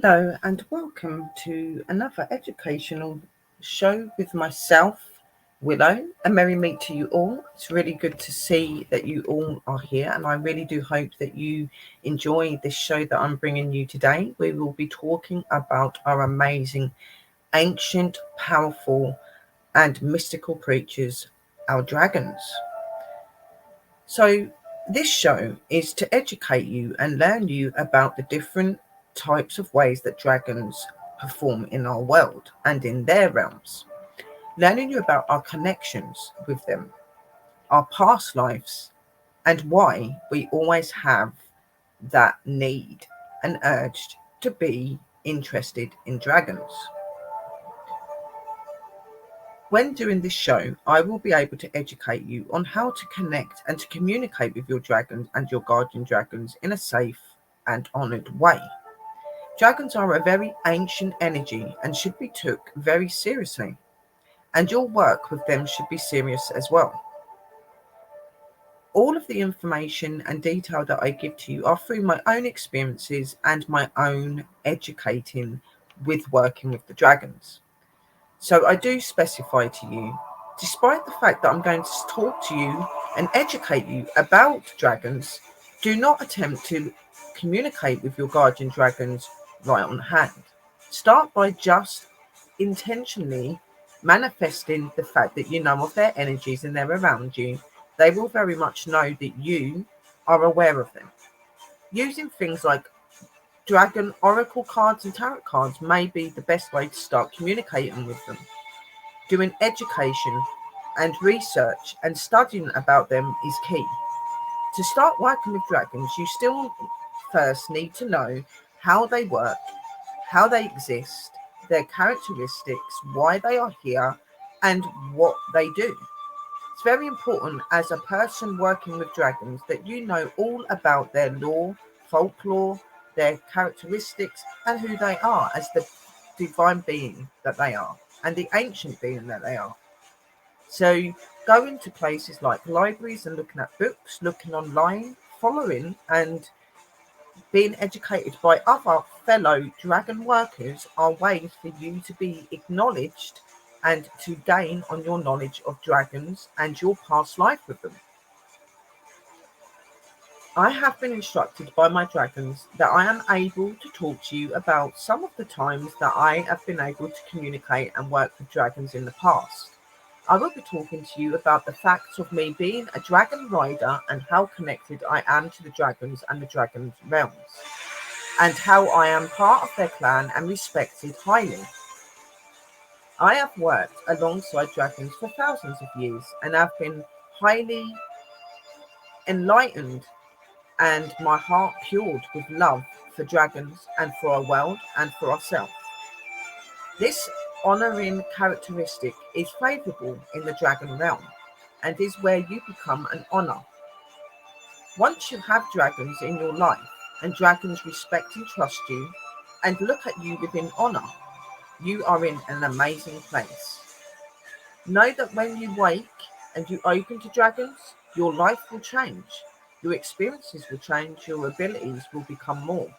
Hello and welcome to another educational show with myself, Willow. A merry meet to you all. It's really good to see that you all are here, and I really do hope that you enjoy this show that I'm bringing you today. We will be talking about our amazing, ancient, powerful, and mystical creatures, our dragons. So, this show is to educate you and learn you about the different types of ways that dragons perform in our world and in their realms. Learning you about our connections with them, our past lives, and why we always have that need and urge to be interested in dragons. When doing this show, I will be able to educate you on how to connect and to communicate with your dragons and your guardian dragons in a safe and honoured way. Dragons are a very ancient energy and should be took very seriously, and your work with them should be serious as well. All of the information and detail that I give to you are through my own experiences and my own educating with working with the dragons. So I do specify to you, despite the fact that I'm going to talk to you and educate you about dragons, do not attempt to communicate with your guardian dragons right on hand. Start by just intentionally manifesting the fact that you know of their energies and they're around you. They will very much know that you are aware of them. Using things like dragon oracle cards and tarot cards may be the best way to start communicating with them. Doing education and research and studying about them is key. To start working with dragons, you still first need to know how they work, how they exist, their characteristics, why they are here, and what they do. It's very important as a person working with dragons that you know all about their lore, folklore, their characteristics, and who they are as the divine being that they are and the ancient being that they are. So going to places like libraries and looking at books, looking online, following and being educated by other fellow dragon workers are ways for you to be acknowledged and to gain on your knowledge of dragons and your past life with them. I have been instructed by my dragons that I am able to talk to you about some of the times that I have been able to communicate and work with dragons in the past. I will be talking to you about the facts of me being a dragon rider and how connected I am to the dragons and the dragons' realms, and how I am part of their clan and respected highly. I have worked alongside dragons for thousands of years and have been highly enlightened and my heart cured with love for dragons and for our world and for ourselves. This honouring characteristic is favourable in the dragon realm and is where you become an honour. Once you have dragons in your life and dragons respect and trust you and look at you within honour, you are in an amazing place. Know that when you wake and you open to dragons, your life will change. Your experiences will change, your abilities will become more,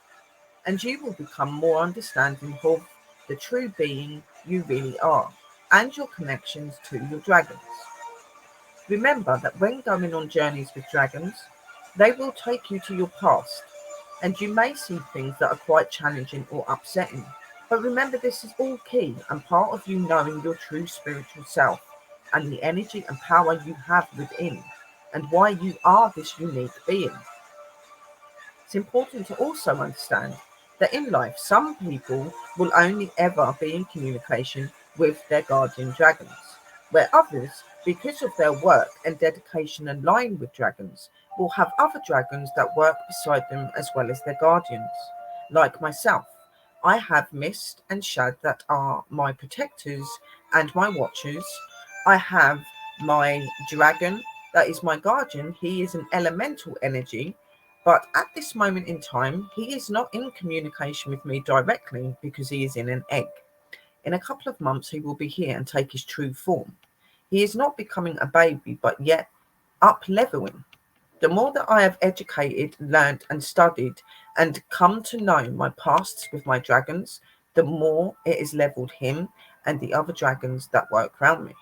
and you will become more understanding of the true being you really are and your connections to your dragons. Remember that when going on journeys with dragons, they will take you to your past, and you may see things that are quite challenging or upsetting. But remember, this is all key and part of you knowing your true spiritual self and the energy and power you have within, and why you are this unique being. It's important to also understand that in life, some people will only ever be in communication with their guardian dragons, where others, because of their work and dedication aligned with dragons, will have other dragons that work beside them as well as their guardians. Like myself, I have Mist and Shad that are my protectors and my watchers. I have my dragon that is my guardian. He is an elemental energy, but at this moment in time, he is not in communication with me directly because he is in an egg. In a couple of months, he will be here and take his true form. He is not becoming a baby, but yet up leveling. The more that I have educated, learned, and studied and come to know my pasts with my dragons, the more it has leveled him and the other dragons that work around me.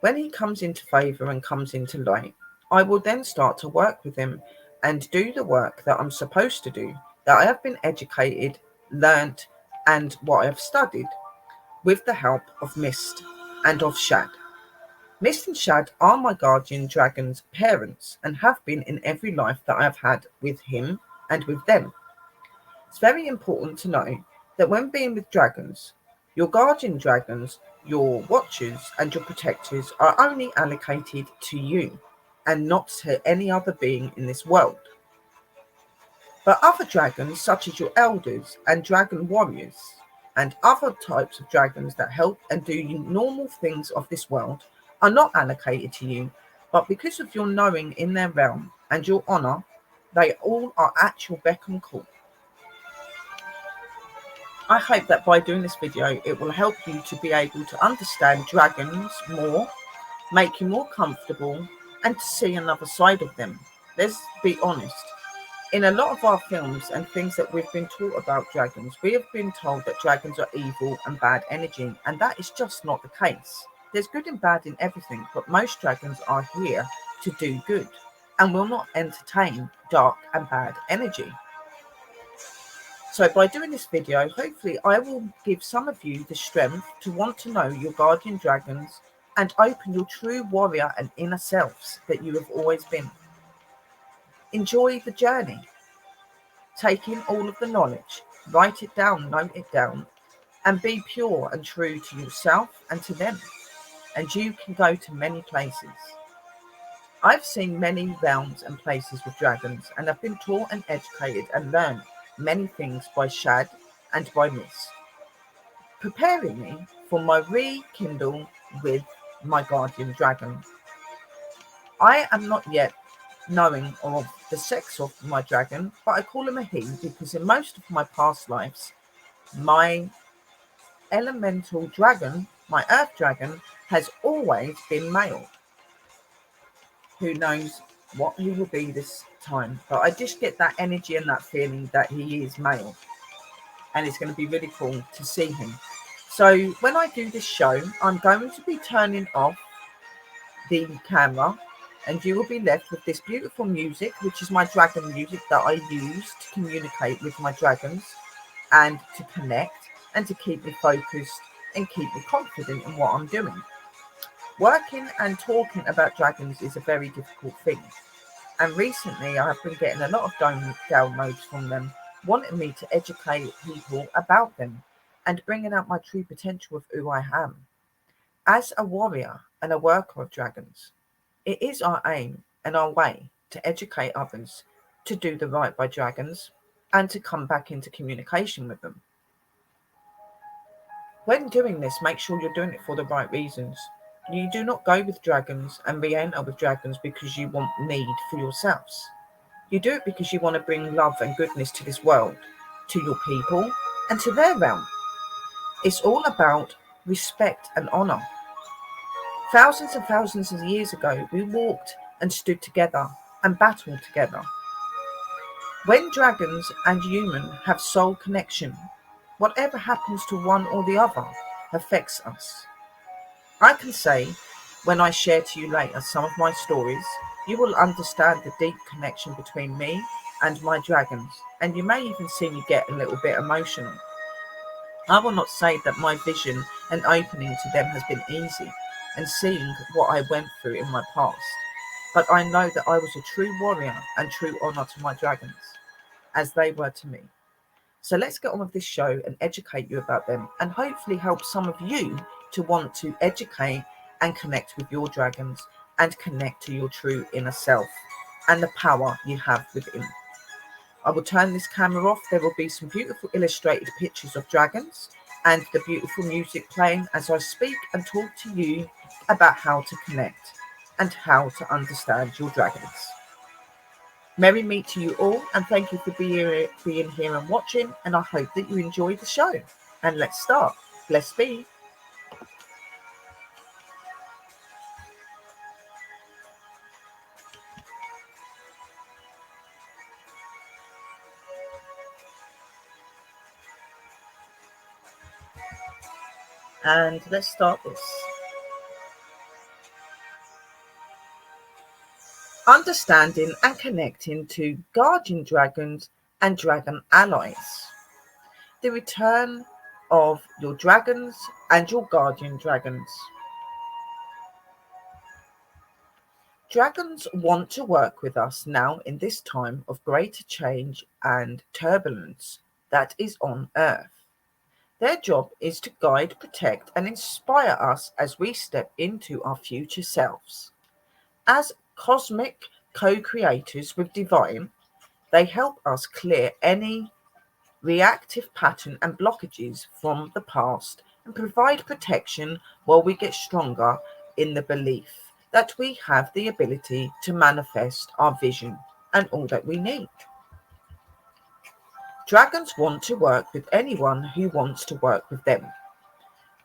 When he comes into favour and comes into light, I will then start to work with him and do the work that I'm supposed to do, that I have been educated, learnt, and what I have studied, with the help of Mist and of Shad. Mist and Shad are my guardian dragon's parents and have been in every life that I have had with him and with them. It's very important to know that when being with dragons, your guardian dragons, your watchers, and your protectors are only allocated to you and not to any other being in this world. But other dragons, such as your elders and dragon warriors, and other types of dragons that help and do normal things of this world, are not allocated to you, but because of your knowing in their realm and your honour, they all are at your beck and call. I hope that by doing this video, it will help you to be able to understand dragons more, make you more comfortable, and to see another side of them. Let's be honest. In a lot of our films and things that we've been taught about dragons, we have been told that dragons are evil and bad energy, and that is just not the case. There's good and bad in everything, but most dragons are here to do good and will not entertain dark and bad energy. So by doing this video, hopefully I will give some of you the strength to want to know your guardian dragons and open your true warrior and inner selves that you have always been. Enjoy the journey. Take in all of the knowledge, write it down, note it down, and be pure and true to yourself and to them. And you can go to many places. I've seen many realms and places with dragons and have been taught and educated and learned many things by Shad and by Miss, preparing me for my rekindle with my guardian dragon. I am not yet knowing of the sex of my dragon, but I call him a he because in most of my past lives, my elemental dragon, my earth dragon, has always been male. Who knows what he will be this time, but I just get that energy and that feeling that he is male, and it's going to be really cool to see him. So when I do this show, I'm going to be turning off the camera and you will be left with this beautiful music, which is my dragon music that I use to communicate with my dragons and to connect and to keep me focused and keep me confident in what I'm doing. Working and talking about dragons is a very difficult thing, and recently I have been getting a lot of downloads from them wanting me to educate people about them and bringing out my true potential of who I am as a warrior and a worker of dragons. It is our aim and our way to educate others to do the right by dragons and to come back into communication with them. When doing this, make sure you're doing it for the right reasons. You do not go with dragons and re-enter with dragons because you want need for yourselves. You do it because you want to bring love and goodness to this world, to your people, and to their realm. It's all about respect and honour. Thousands and thousands of years ago, we walked and stood together and battled together. When dragons and human have soul connection, whatever happens to one or the other affects us. I can say, when I share to you later some of my stories, you will understand the deep connection between me and my dragons, and you may even see me get a little bit emotional. I will not say that my vision and opening to them has been easy, and seeing what I went through in my past, but I know that I was a true warrior and true honour to my dragons, as they were to me. So let's get on with this show and educate you about them, and hopefully help some of you to want to educate and connect with your dragons and connect to your true inner self and the power you have within. I will turn this camera off. There will be some beautiful illustrated pictures of dragons and the beautiful music playing as I speak and talk to you about how to connect and how to understand your dragons. Merry meet to you all, and thank you for being here and watching, and I hope that you enjoy the show. And let's start. Blessed be. And let's start this. Understanding and connecting to guardian dragons and dragon allies. The return of your dragons and your guardian dragons. Dragons want to work with us now in this time of greater change and turbulence that is on Earth. Their job is to guide, protect, and inspire us as we step into our future selves. As cosmic co-creators with divine, they help us clear any reactive pattern and blockages from the past and provide protection while we get stronger in the belief that we have the ability to manifest our vision and all that we need. Dragons want to work with anyone who wants to work with them.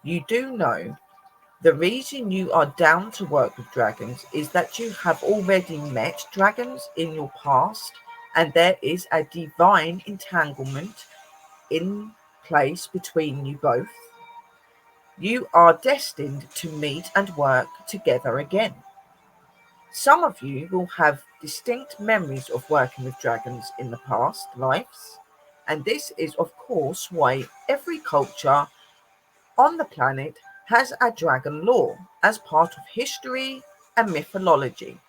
You do know the reason you are down to work with dragons is that you have already met dragons in your past and there is a divine entanglement in place between you both. You are destined to meet and work together again. Some of you will have distinct memories of working with dragons in the past lives, and this is, of course, why every culture on the planet has a dragon lore as part of history and mythology.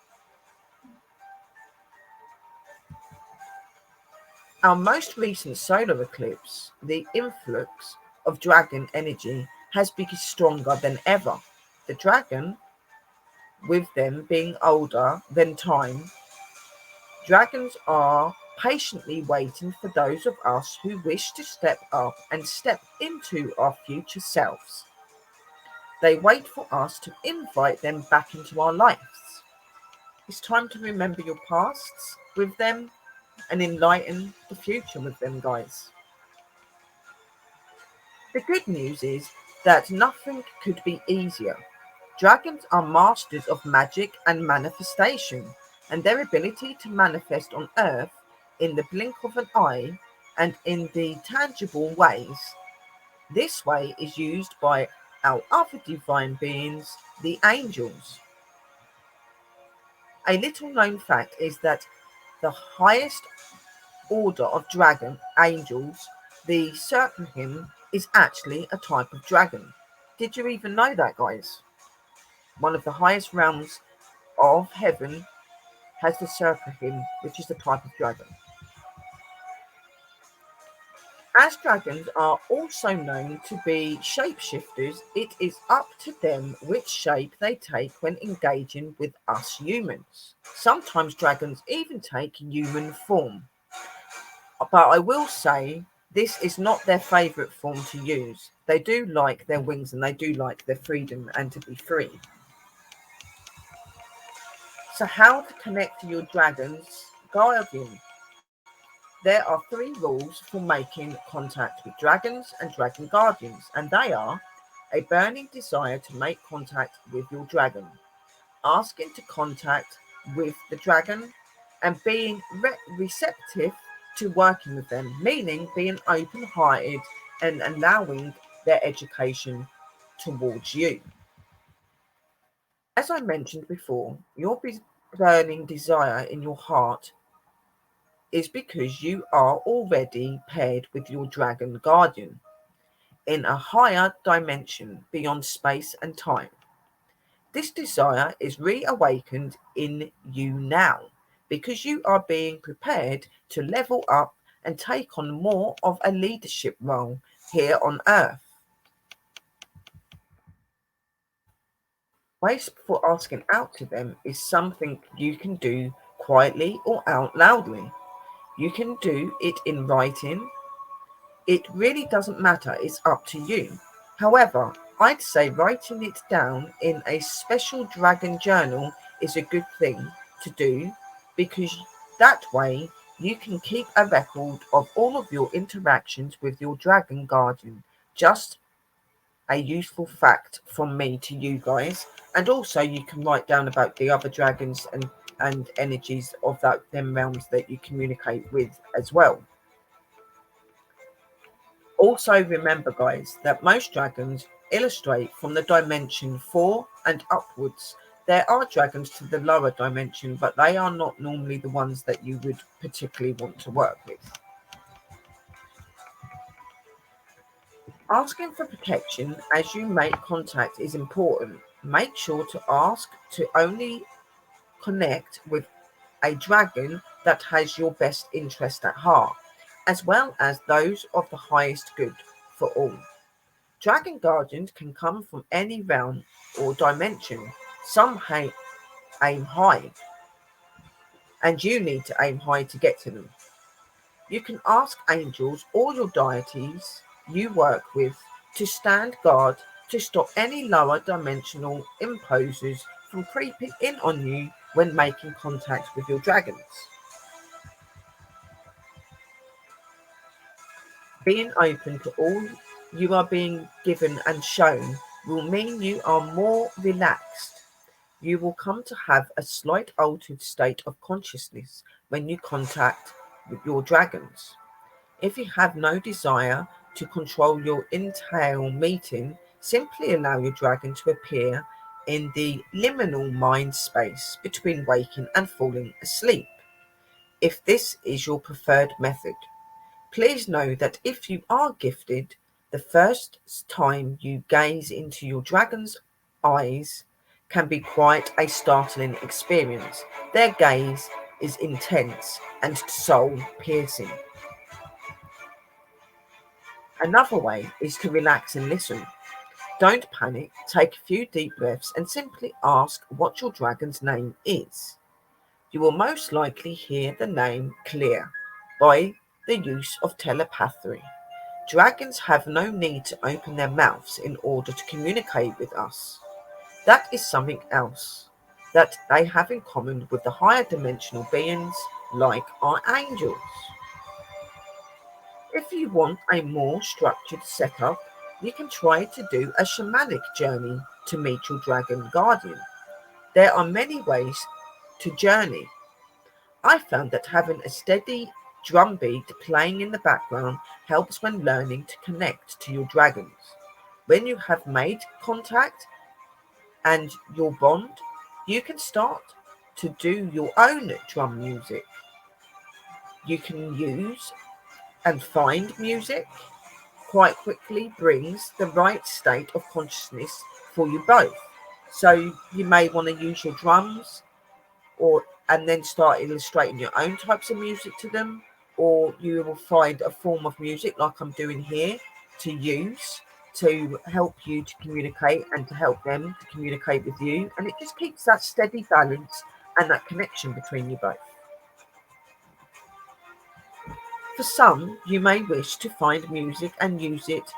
Our most recent solar eclipse, the influx of dragon energy has been stronger than ever. The dragon, with them being older than time, dragons are patiently waiting for those of us who wish to step up and step into our future selves. They wait for us to invite them back into our lives. It's time to remember your pasts with them and enlighten the future with them, guys. The good news is that nothing could be easier. Dragons are masters of magic and manifestation, and their ability to manifest on Earth in the blink of an eye and in the tangible ways. This way is used by our other divine beings, the angels. A little known fact is that the highest order of dragon angels, the Serpentine, is actually a type of dragon. Did you even know that, guys? One of the highest realms of heaven has the Serpentine, which is a type of dragon. As dragons are also known to be shapeshifters, it is up to them which shape they take when engaging with us humans. Sometimes dragons even take human form. But I will say this is not their favourite form to use. They do like their wings and they do like their freedom and to be free. So how to connect to your dragon's guardian? There are 3 rules for making contact with dragons and dragon guardians, and they are a burning desire to make contact with your dragon, asking to contact with the dragon, and being receptive to working with them, meaning being open-hearted and allowing their education towards you. As I mentioned before, your burning desire in your heart is because you are already paired with your dragon guardian in a higher dimension beyond space and time. This desire is reawakened in you now because you are being prepared to level up and take on more of a leadership role here on Earth. Ways for asking out to them is something you can do quietly or out loudly. You can do it in writing. It really doesn't matter, it's up to you. However, I'd say writing it down in a special dragon journal is a good thing to do because that way you can keep a record of all of your interactions with your dragon guardian. Just a useful fact from me to you guys. And also you can write down about the other dragons and energies of them realms that you communicate with as well. Also remember, guys, that most dragons illustrate from the dimension 4 and upwards. There are dragons to the lower dimension, but they are not normally the ones that you would particularly want to work with. Asking for protection as you make contact is important. Make sure to ask to only connect with a dragon that has your best interest at heart, as well as those of the highest good for all. Dragon guardians can come from any realm or dimension. Some aim high, and you need to aim high to get to them. You can ask angels or your deities you work with to stand guard to stop any lower dimensional imposers from creeping in on you when making contact with your dragons. Being open to all you are being given and shown will mean you are more relaxed. You will come to have a slight altered state of consciousness when you contact with your dragons. If you have no desire to control your internal meeting, simply allow your dragon to appear in the liminal mind space between waking and falling asleep, if this is your preferred method. Please know that if you are gifted, the first time you gaze into your dragon's eyes can be quite a startling experience. Their gaze is intense and soul-piercing. Another way is to relax and listen. Don't panic, take a few deep breaths and simply ask what your dragon's name is. You will most likely hear the name clear by the use of telepathy. Dragons have no need to open their mouths in order to communicate with us. That is something else that they have in common with the higher dimensional beings like our angels. If you want a more structured setup, you can try to do a shamanic journey to meet your dragon guardian. There are many ways to journey. I found that having a steady drumbeat playing in the background helps when learning to connect to your dragons. When you have made contact and your bond, you can start to do your own drum music. You can use and find music quite quickly brings the right state of consciousness for you both. So you may want to use your drums and then start illustrating your own types of music to them, or you will find a form of music like I'm doing here to use to help you to communicate and to help them to communicate with you, and it just keeps that steady balance and that connection between you both. For some, you may wish to find music and use it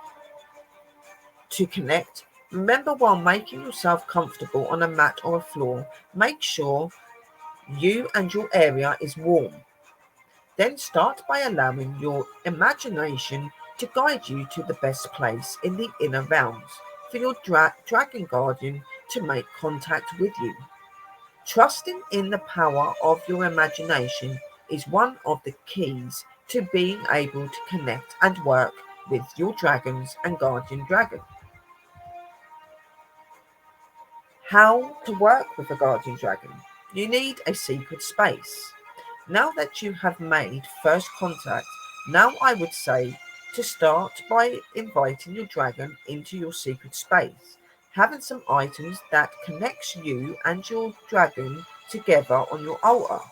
to connect. Remember, while making yourself comfortable on a mat or a floor, make sure you and your area is warm. Then start by allowing your imagination to guide you to the best place in the inner realms for your dragon guardian to make contact with you. Trusting in the power of your imagination is one of the keys to being able to connect and work with your dragons and guardian dragon. How to work with a guardian dragon? You need a secret space. Now that you have made first contact, now I would say to start by inviting your dragon into your secret space, having some items that connects you and your dragon together on your altar.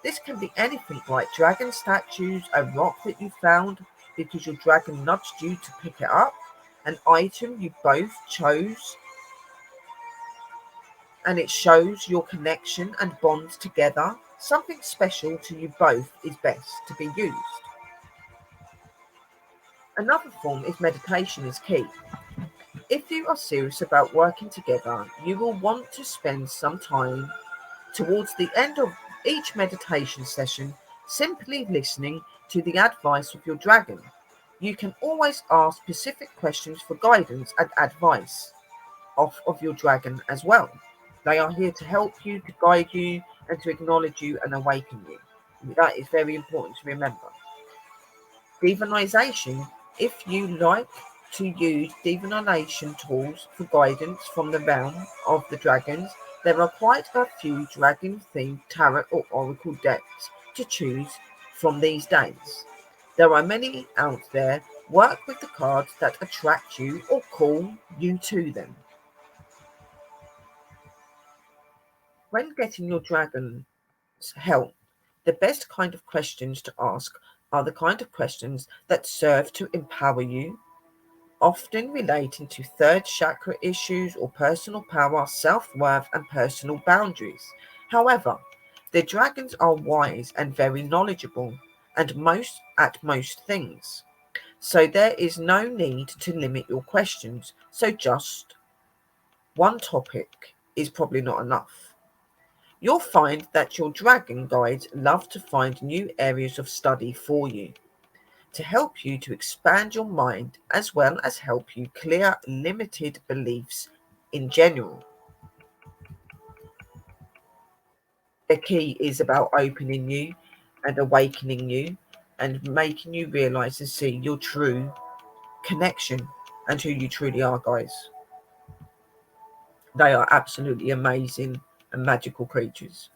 This can be anything like dragon statues, a rock that you found because your dragon nudged you to pick it up, an item you both chose and it shows your connection and bond together. Something special to you both is best to be used. Another form is meditation is key. If you are serious about working together, you will want to spend some time towards the end of each meditation session simply listening to the advice of your dragon. You can always ask specific questions for guidance and advice of your dragon as well. They are here to help you, to guide you, and to acknowledge you and awaken you. That is very important to remember. Divinization, if you like, to use divination tools for guidance from the realm of the dragons, there are quite a few dragon-themed tarot or oracle decks to choose from these days. There are many out there. Work with the cards that attract you or call you to them. When getting your dragon's help, the best kind of questions to ask are the kind of questions that serve to empower you, often relating to third chakra issues or personal power, self-worth, and personal boundaries. However, the dragons are wise and very knowledgeable and most things. So there is no need to limit your questions. So just one topic is probably not enough. You'll find that your dragon guides love to find new areas of study for you to help you to expand your mind as well as help you clear limited beliefs in general. The key is about opening you and awakening you and making you realize and see your true connection and who you truly are, guys. They are absolutely amazing and magical creatures.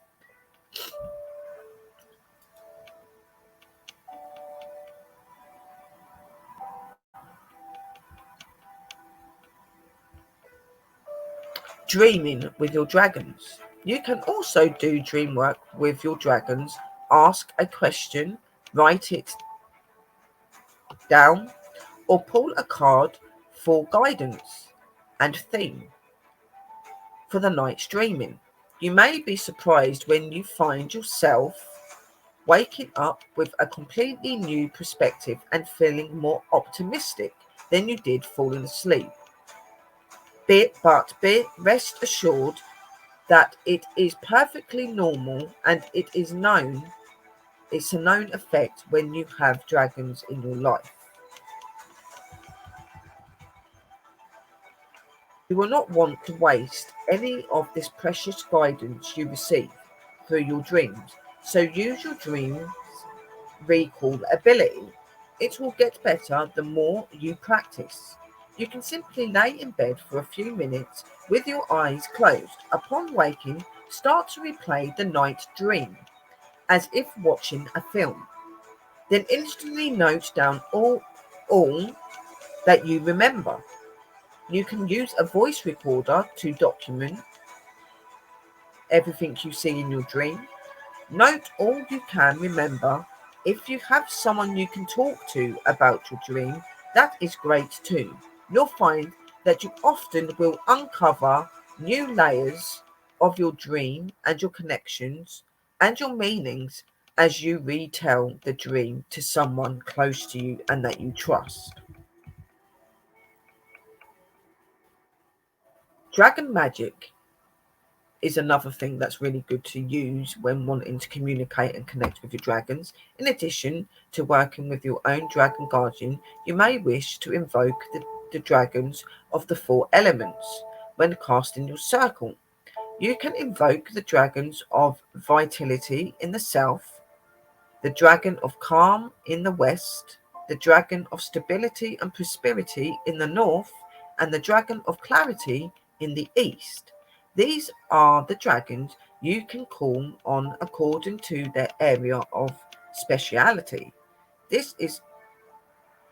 Dreaming with your dragons. You can also do dream work with your dragons. Ask a question, write it down, or pull a card for guidance and theme for the night's dreaming. You may be surprised when you find yourself waking up with a completely new perspective and feeling more optimistic than you did falling asleep. Rest assured that it is perfectly normal and it's a known effect when you have dragons in your life. You will not want to waste any of this precious guidance you receive through your dreams, so use your dreams recall ability. It will get better the more you practice. You can simply lay in bed for a few minutes with your eyes closed. Upon waking, start to replay the night dream as if watching a film. Then instantly note down all that you remember. You can use a voice recorder to document everything you see in your dream. Note all you can remember. If you have someone you can talk to about your dream, that is great too. You'll find that you often will uncover new layers of your dream and your connections and your meanings as you retell the dream to someone close to you and that you trust. Dragon magic is another thing that's really good to use when wanting to communicate and connect with your dragons. In addition to working with your own dragon guardian, you may wish to invoke the dragons of the four elements when casting your circle. You can invoke the dragons of vitality in the south, the dragon of calm in the west, the dragon of stability and prosperity in the north, and the dragon of clarity in the east. These are the dragons you can call on according to their area of speciality. This is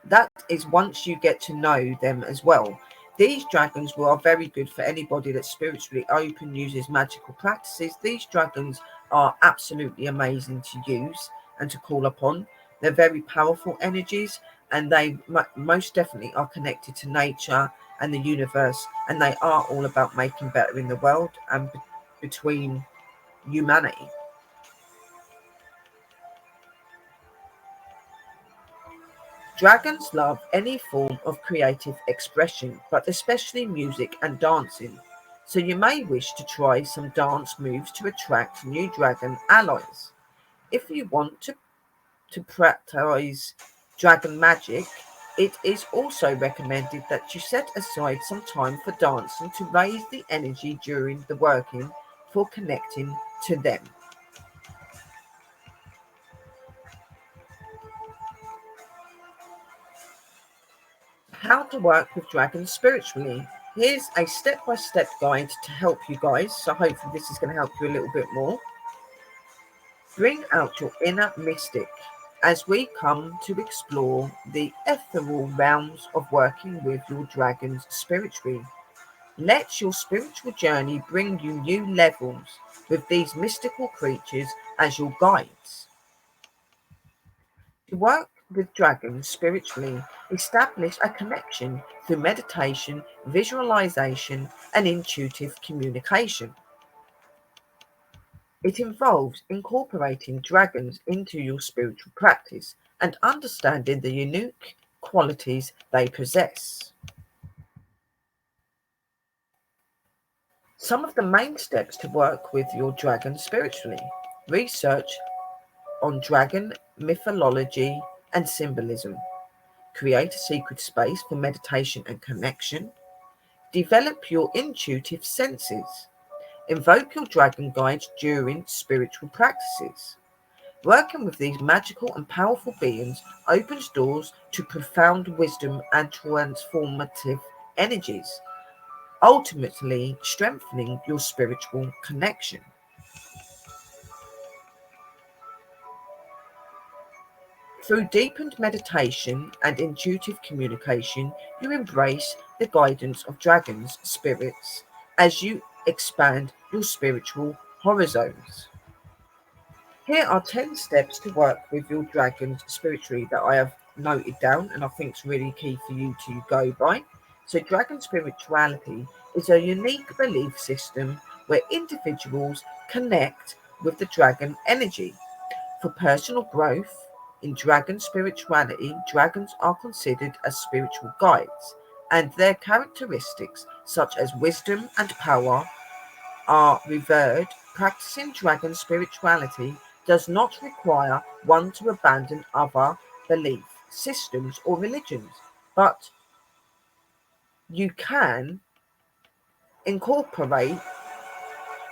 that is once you get to know them as well. These dragons are very good for anybody that's spiritually open, uses magical practices. These dragons are absolutely amazing to use and to call upon. They're very powerful energies and they most definitely are connected to nature and the universe, and they are all about making better in the world and between humanity. Dragons love any form of creative expression, but especially music and dancing. So you may wish to try some dance moves to attract new dragon allies. If you want to practice dragon magic, it is also recommended that you set aside some time for dancing to raise the energy during the working for connecting to them. How to work with dragons spiritually. Here's a step-by-step guide to help you guys. So hopefully this is going to help you a little bit more. Bring out your inner mystic as we come to explore the ethereal realms of working with your dragons spiritually. Let your spiritual journey bring you new levels with these mystical creatures as your guides. To work with dragons spiritually, establish a connection through meditation, visualization, and intuitive communication. It involves incorporating dragons into your spiritual practice and understanding the unique qualities they possess. Some of the main steps to work with your dragon spiritually. Research on dragon mythology and symbolism. Create a secret space for meditation and connection. Develop your intuitive senses. Invoke your dragon guides during spiritual practices. Working with these magical and powerful beings opens doors to profound wisdom and transformative energies, ultimately strengthening your spiritual connection. Through deepened meditation and intuitive communication, you embrace the guidance of dragons, spirits, as you expand your spiritual horizons. Here are 10 steps to work with your dragons spiritually that I have noted down and I think it's really key for you to go by. So, dragon spirituality is a unique belief system where individuals connect with the dragon energy. For personal growth in dragon spirituality, dragons are considered as spiritual guides, and their characteristics, such as wisdom and power, are revered. Practicing dragon spirituality does not require one to abandon other belief systems or religions, but you can incorporate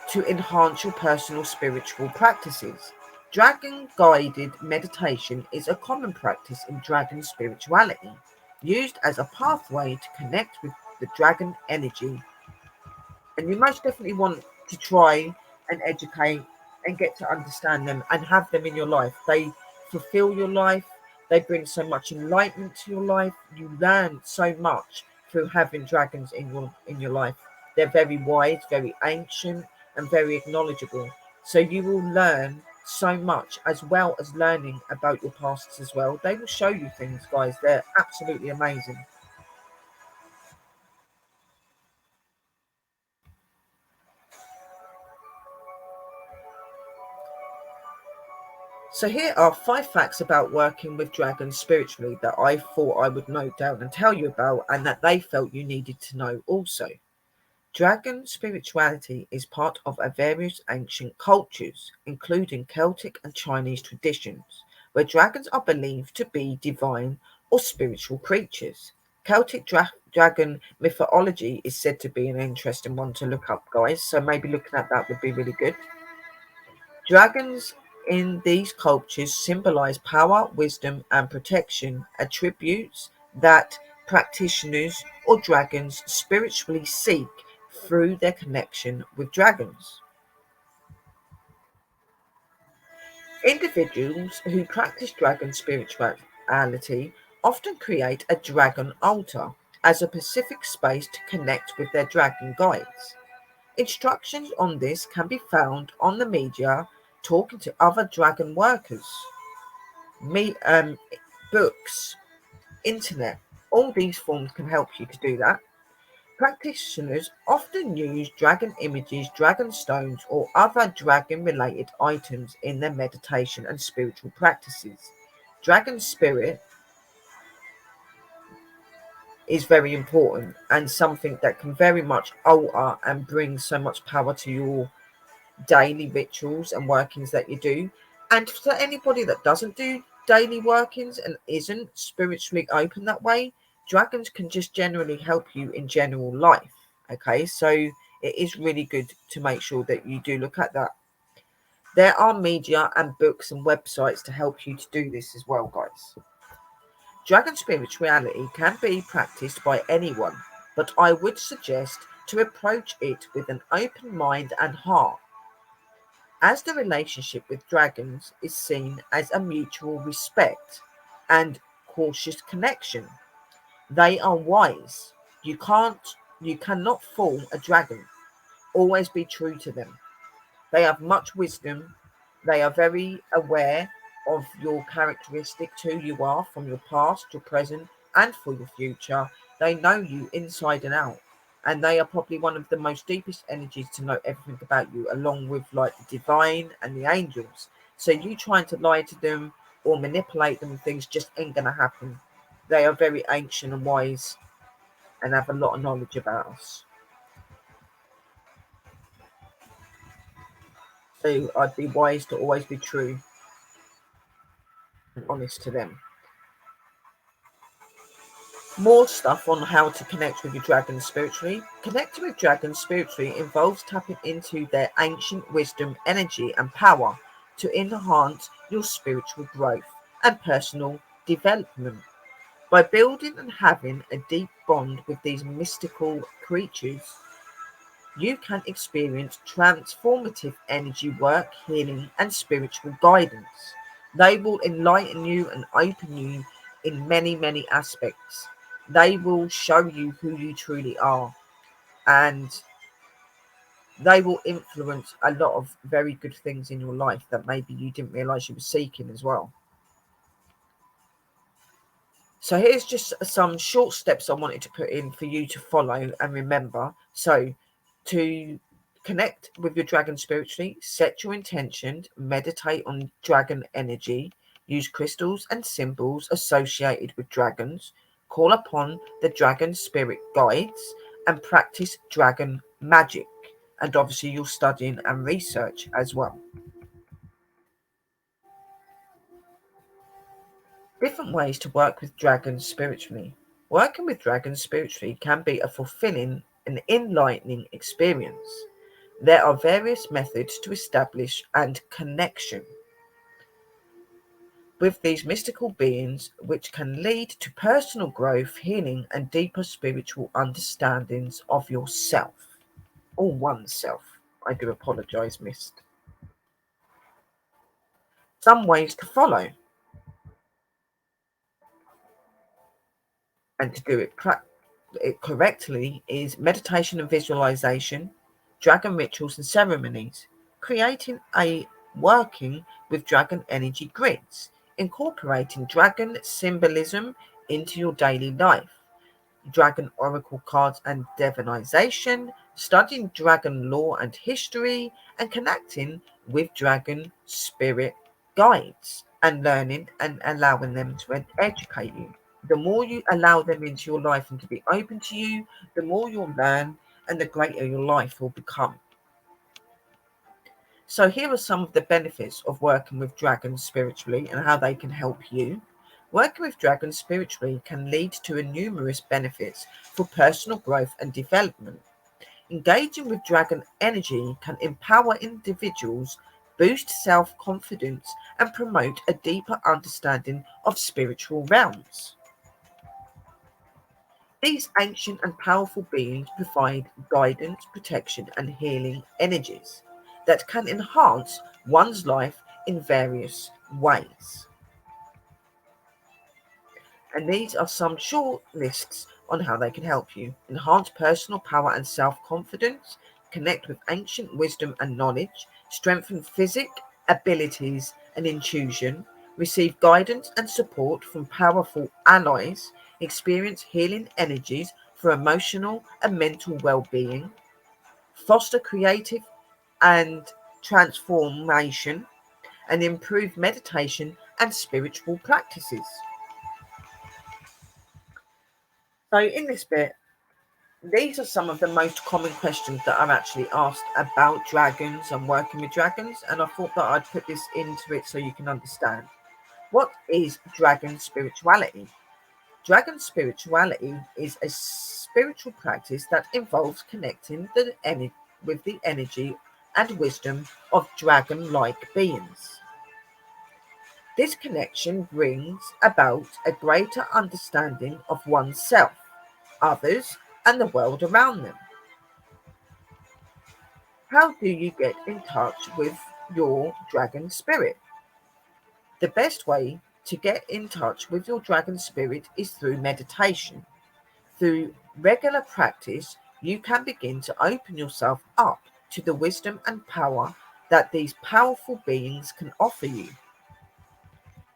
to enhance your personal spiritual practices. Dragon guided meditation is a common practice in dragon spirituality, used as a pathway to connect with the dragon energy. And you most definitely want to try and educate and get to understand them and have them in your life. They fulfill your life, they bring so much enlightenment to your life. You learn so much through having dragons in your life. They're very wise, very ancient, and very acknowledgeable. So you will learn so much, as well as learning about your pasts as well. They will show you things, guys. They're absolutely amazing. So here are 5 facts about working with dragons spiritually that I thought I would note down and tell you about, and that they felt you needed to know also. Dragon spirituality is part of various ancient cultures, including Celtic and Chinese traditions, where dragons are believed to be divine or spiritual creatures. Celtic dragon mythology is said to be an interesting one to look up, guys, so maybe looking at that would be really good. Dragons in these cultures symbolize power, wisdom, and protection, attributes that practitioners or dragons spiritually seek through their connection with dragons. Individuals who practice dragon spirituality often create a dragon altar as a specific space to connect with their dragon guides. Instructions on this can be found on the media, talking to other dragon workers, me, books, internet. All these forms can help you to do that. Practitioners often use dragon images, dragon stones, or other dragon related items in their meditation and spiritual practices. Dragon spirit is very important and something that can very much alter and bring so much power to your daily rituals and workings that you do. And for anybody that doesn't do daily workings and isn't spiritually open that way, dragons can just generally help you in general life. Okay, so it is really good to make sure that you do look at that. There are media and books and websites to help you to do this as well, guys. Dragon spirituality can be practiced by anyone, but I would suggest to approach it with an open mind and heart, as the relationship with dragons is seen as a mutual respect and cautious connection. They are wise. You cannot fool a dragon. Always be true to them. They have much wisdom. They are very aware of your characteristics, who you are from your past, your present, and for your future. They know you inside and out. And they are probably one of the most deepest energies to know everything about you, along with like the divine and the angels. So you trying to lie to them or manipulate them, things just ain't gonna happen. They are very ancient and wise and have a lot of knowledge about us. So I'd be wise to always be true and honest to them. More stuff on how to connect with your dragons spiritually. Connecting with dragons spiritually involves tapping into their ancient wisdom, energy, and power to enhance your spiritual growth and personal development. By building and having a deep bond with these mystical creatures, you can experience transformative energy work, healing, and spiritual guidance. They will enlighten you and open you in many, many aspects. They will show you who you truly are, and they will influence a lot of very good things in your life that maybe you didn't realize you were seeking as well. So here's just some short steps I wanted to put in for you to follow and remember. So to connect with your dragon spiritually, set your intention, meditate on dragon energy, use crystals and symbols associated with dragons, call upon the dragon spirit guides, and practice dragon magic. And obviously you're studying and research as well. Different ways to work with dragons spiritually. Working with dragons spiritually can be a fulfilling and enlightening experience. There are various methods to establish and connection with these mystical beings, which can lead to personal growth, healing, and deeper spiritual understandings of yourself or oneself. I do apologize, missed. Some ways to follow and to do it correctly is meditation and visualization, dragon rituals and ceremonies, creating a working with dragon energy grids, incorporating dragon symbolism into your daily life, dragon oracle cards and divinization, studying dragon lore and history, and connecting with dragon spirit guides and learning and allowing them to educate you. The more you allow them into your life and to be open to you, the more you'll learn and the greater your life will become. So here are some of the benefits of working with dragons spiritually and how they can help you. Working with dragons spiritually can lead to numerous benefits for personal growth and development. Engaging with dragon energy can empower individuals, boost self-confidence, and promote a deeper understanding of spiritual realms. These ancient and powerful beings provide guidance, protection, and healing energies that can enhance one's life in various ways. And these are some short lists on how they can help you. Enhance personal power and self-confidence, connect with ancient wisdom and knowledge, strengthen physic, abilities and intuition, receive guidance and support from powerful allies, experience healing energies for emotional and mental well-being, foster creative and transformation, and improve meditation and spiritual practices. So in this bit, these are some of the most common questions that are actually asked about dragons and working with dragons, and I thought that I'd put this into it so you can understand. What is dragon spirituality? Dragon spirituality is a spiritual practice that involves connecting with the energy and wisdom of dragon-like beings. This connection brings about a greater understanding of oneself, others, and the world around them. How do you get in touch with your dragon spirit? The best way to get in touch with your dragon spirit is through meditation. Through regular practice, you can begin to open yourself up to the wisdom and power that these powerful beings can offer you.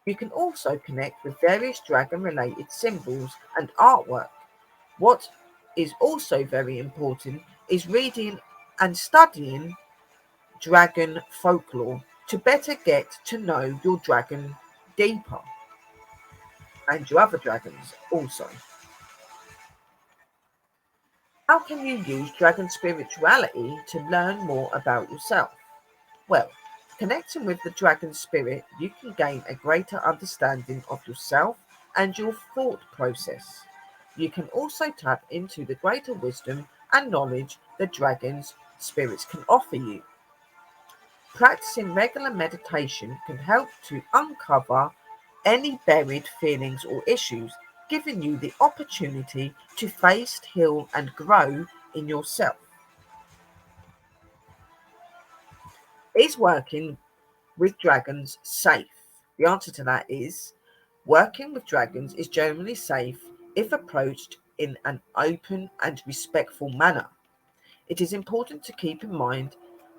You can also connect with various dragon related symbols and artwork. What is also very important is reading and studying dragon folklore to better get to know your dragon deeper and your other dragons also. How can you use dragon spirituality to learn more about yourself? Well, connecting with the dragon spirit, you can gain a greater understanding of yourself and your thought process. You can also tap into the greater wisdom and knowledge the dragon's spirits can offer you. Practicing regular meditation can help to uncover any buried feelings or issues, giving you the opportunity to face, heal, and grow in yourself. Is working with dragons safe? The answer to that is working with dragons is generally safe if approached in an open and respectful manner. It is important to keep in mind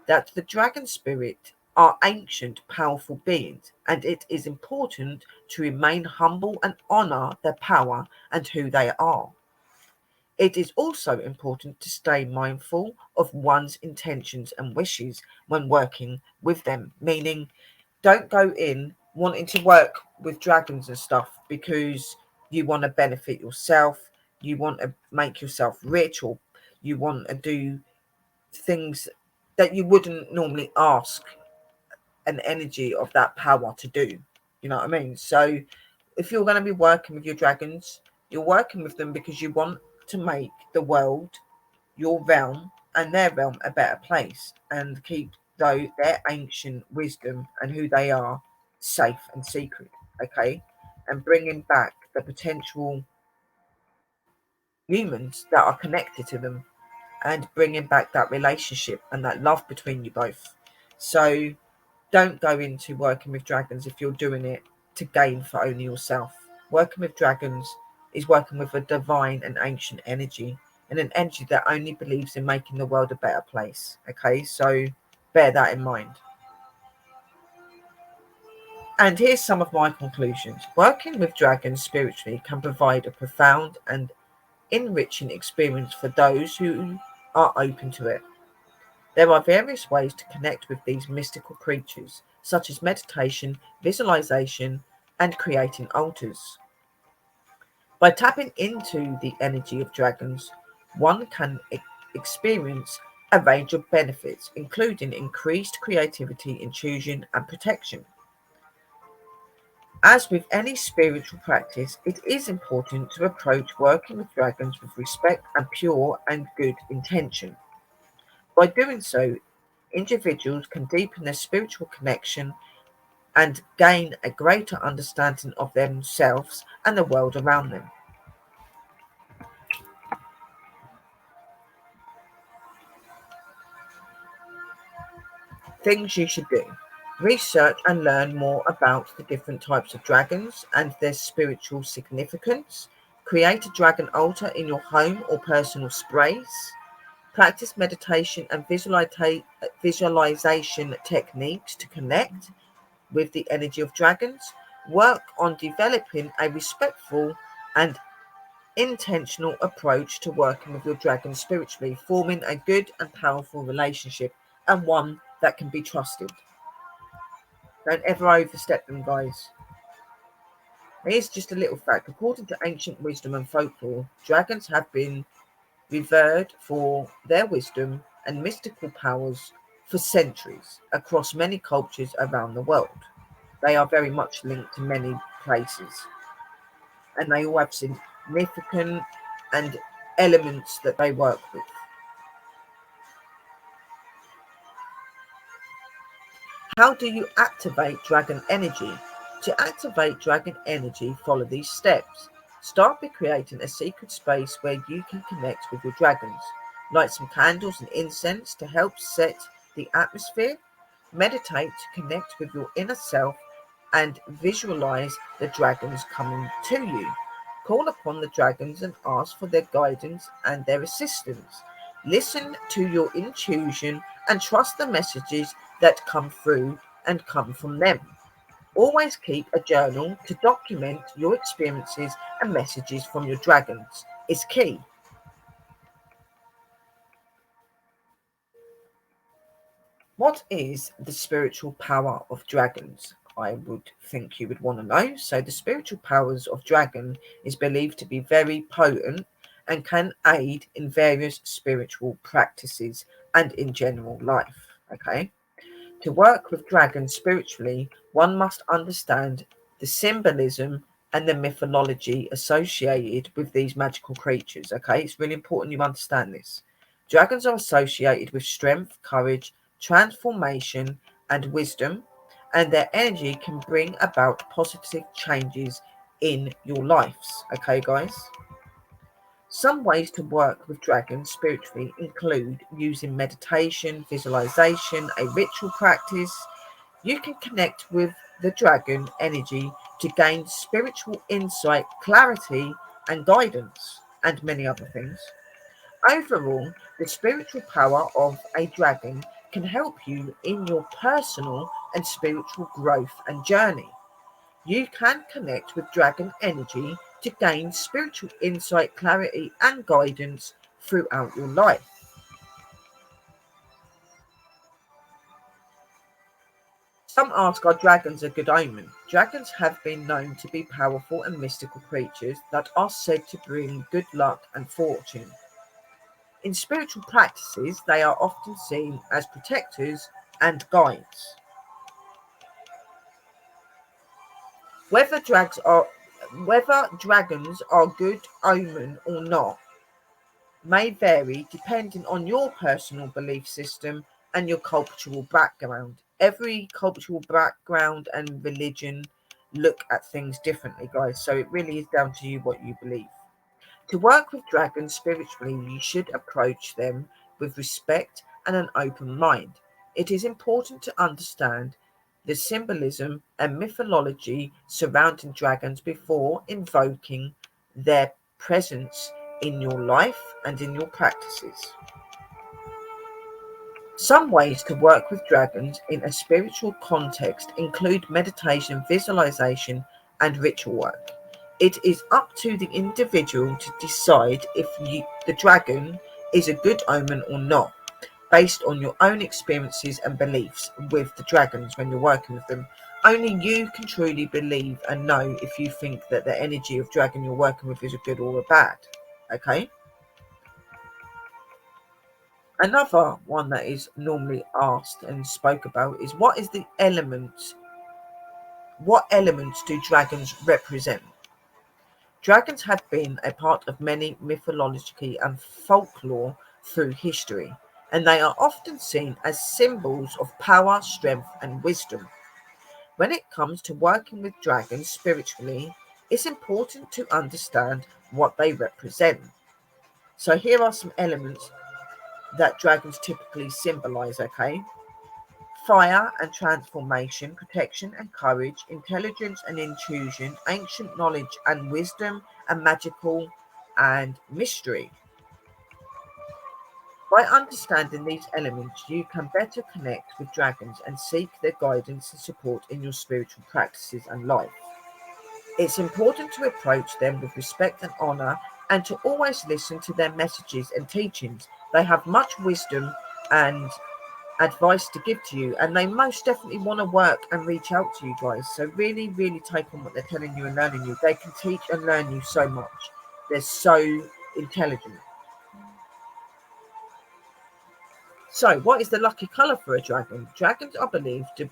that the dragon spirit are ancient, powerful beings, and it is important to remain humble and honor their power and who they are. It is also important to stay mindful of one's intentions and wishes when working with them, meaning don't go in wanting to work with dragons and stuff because you want to benefit yourself, you want to make yourself rich, or you want to do things that you wouldn't normally ask an energy of that power to do. You know what I mean? So if you're going to be working with your dragons, you're working with them because you want to make the world, your realm, and their realm a better place and keep their ancient wisdom and who they are safe and secret. Okay, and bringing back the potential humans that are connected to them and bringing back that relationship and that love between you both. So don't go into working with dragons if you're doing it to gain for only yourself. Working with dragons is working with a divine and ancient energy, and an energy that only believes in making the world a better place. Okay, so bear that in mind. And here's some of my conclusions. Working with dragons spiritually can provide a profound and enriching experience for those who are open to it. There are various ways to connect with these mystical creatures, such as meditation, visualization, and creating altars. By tapping into the energy of dragons, one can experience a range of benefits, including increased creativity, intuition, and protection. As with any spiritual practice, it is important to approach working with dragons with respect and pure and good intention. By doing so, individuals can deepen their spiritual connection and gain a greater understanding of themselves and the world around them. Things you should do: research and learn more about the different types of dragons and their spiritual significance. Create a dragon altar in your home or personal space. Practice meditation and visualization techniques to connect with the energy of dragons. Work on developing a respectful and intentional approach to working with your dragon spiritually, forming a good and powerful relationship and one that can be trusted. Don't ever overstep them, guys. Here's just a little fact. According to ancient wisdom and folklore, dragons have been revered for their wisdom and mystical powers for centuries across many cultures around the world. They are very much linked to many places, and they all have significant and elements that they work with. How do you activate dragon energy? To activate dragon energy, follow these steps. Start by creating a secret space where you can connect with your dragons. Light some candles and incense to help set the atmosphere. Meditate to connect with your inner self and visualize the dragons coming to you. Call upon the dragons and ask for their guidance and their assistance. Listen to your intuition and trust the messages that come through and come from them. Always keep a journal to document your experiences and messages from your dragons. Is key. What is the spiritual power of dragons? I would think you would want to know. So the spiritual powers of dragon is believed to be very potent and can aid in various spiritual practices and in general life. Okay. To work with dragons spiritually, one must understand the symbolism and the mythology associated with these magical creatures. Okay, it's really important you understand this. Dragons are associated with strength, courage, transformation, and wisdom, and their energy can bring about positive changes in your lives. Okay, guys. Some ways to work with dragons spiritually include using meditation, visualization, a ritual practice. You can connect with the dragon energy to gain spiritual insight, clarity, and guidance, and many other things. Overall, the spiritual power of a dragon can help you in your personal and spiritual growth and journey. You can connect with dragon energy to gain spiritual insight, clarity, and guidance throughout your life. Some ask, are dragons a good omen? Dragons have been known to be powerful and mystical creatures that are said to bring good luck and fortune. In spiritual practices, they are often seen as protectors and guides. Whether whether dragons are good omen or not may vary depending on your personal belief system and your cultural background. Every cultural background and religion look at things differently, guys. So it really is down to you what you believe. To work with dragons spiritually, you should approach them with respect and an open mind. It is important to understand the symbolism and mythology surrounding dragons before invoking their presence in your life and in your practices. Some ways to work with dragons in a spiritual context include meditation, visualization, and ritual work. It is up to the individual to decide if the dragon is a good omen or not, based on your own experiences and beliefs with the dragons when you're working with them. Only you can truly believe and know if you think that the energy of dragon you're working with is a good or a bad. Okay? Another one that is normally asked and spoke about is what elements do dragons represent? Dragons have been a part of many mythology and folklore through history, and they are often seen as symbols of power, strength, and wisdom. When it comes to working with dragons spiritually, it's important to understand what they represent. So here are some elements that dragons typically symbolize, okay? Fire and transformation, protection and courage, intelligence and intuition, ancient knowledge and wisdom, and magical and mystery. By understanding these elements, you can better connect with dragons and seek their guidance and support in your spiritual practices and life. It's important to approach them with respect and honor and to always listen to their messages and teachings. They have much wisdom and advice to give to you, and they most definitely want to work and reach out to you guys. So really, really take on what they're telling you and learning you. They can teach and learn you so much. They're so intelligent. So what is the lucky color for a dragon? Dragons are believed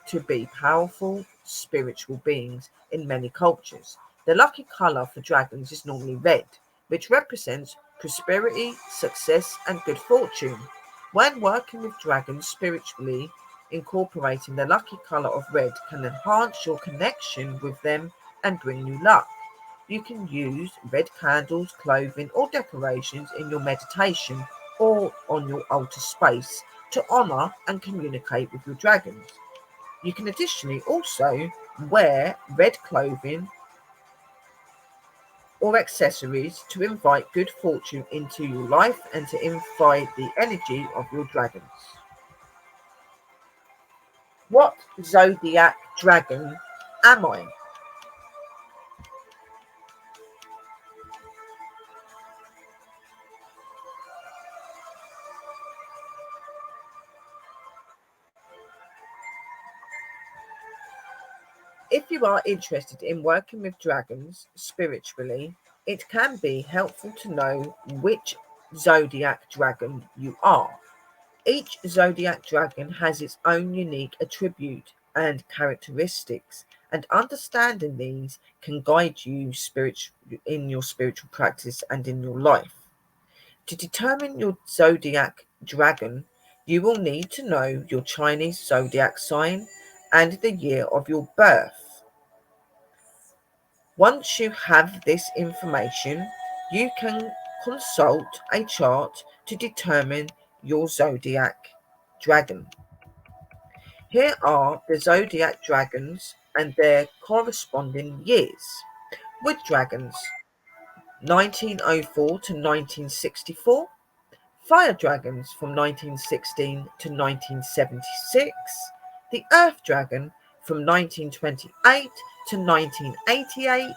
to be powerful spiritual beings in many cultures. The lucky color for dragons is normally red, which represents prosperity, success, and good fortune. When working with dragons spiritually, Incorporating the lucky colour of red can enhance your connection with them and bring you luck. You can use red candles, clothing, or decorations in your meditation or on your altar space to honour and communicate with your dragons. You can additionally also wear red clothing or accessories to invite good fortune into your life and to invite the energy of your dragons. What zodiac dragon am I? If you are interested in working with dragons spiritually, it can be helpful to know which zodiac dragon you are. Each zodiac dragon has its own unique attribute and characteristics, and understanding these can guide you in your spiritual practice and in your life. To determine your zodiac dragon, you will need to know your Chinese zodiac sign and the year of your birth. Once you have this information, you can consult a chart to determine your zodiac dragon. Here are the zodiac dragons and their corresponding years. Wood dragons 1904 to 1964, fire dragons from 1916 to 1976, the earth dragon from 1928 to 1988,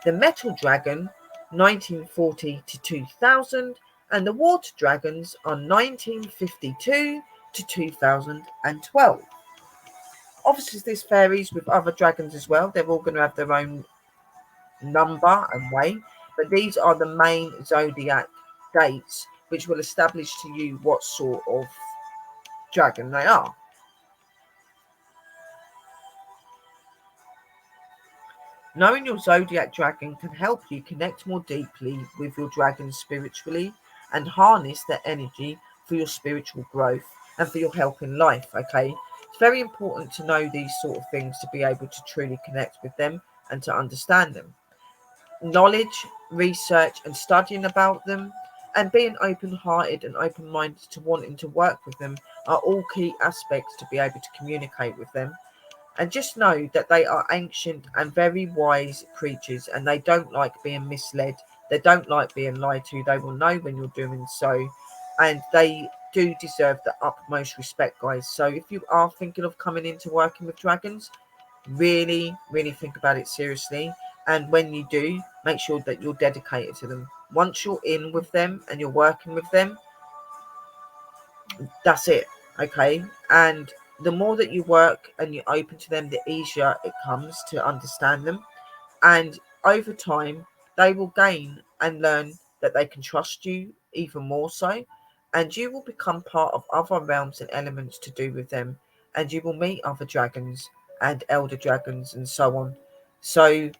the metal dragon 1940 to 2000, and the water dragons are 1952 to 2012. Obviously, this varies with other dragons as well. They're all going to have their own number and way, but these are the main zodiac dates which will establish to you what sort of dragon they are. Knowing your zodiac dragon can help you connect more deeply with your dragon spiritually and harness their energy for your spiritual growth and for your help in life. Okay, it's very important to know these sort of things to be able to truly connect with them and to understand them. Knowledge, research, and studying about them, and being open-hearted and open-minded to wanting to work with them are all key aspects to be able to communicate with them. And just know that they are ancient and very wise creatures, and they don't like being misled. They don't like being lied to. They will know when you're doing so, and they do deserve the utmost respect, guys. So if you are thinking of coming into working with dragons, really, really think about it seriously. And when you do, make sure that you're dedicated to them. Once you're in with them and you're working with them, that's it. Okay. And the more that you work and you're open to them, the easier it comes to understand them. And over time, they will gain and learn that they can trust you even more so. And you will become part of other realms and elements to do with them. And you will meet other dragons and elder dragons and so on. So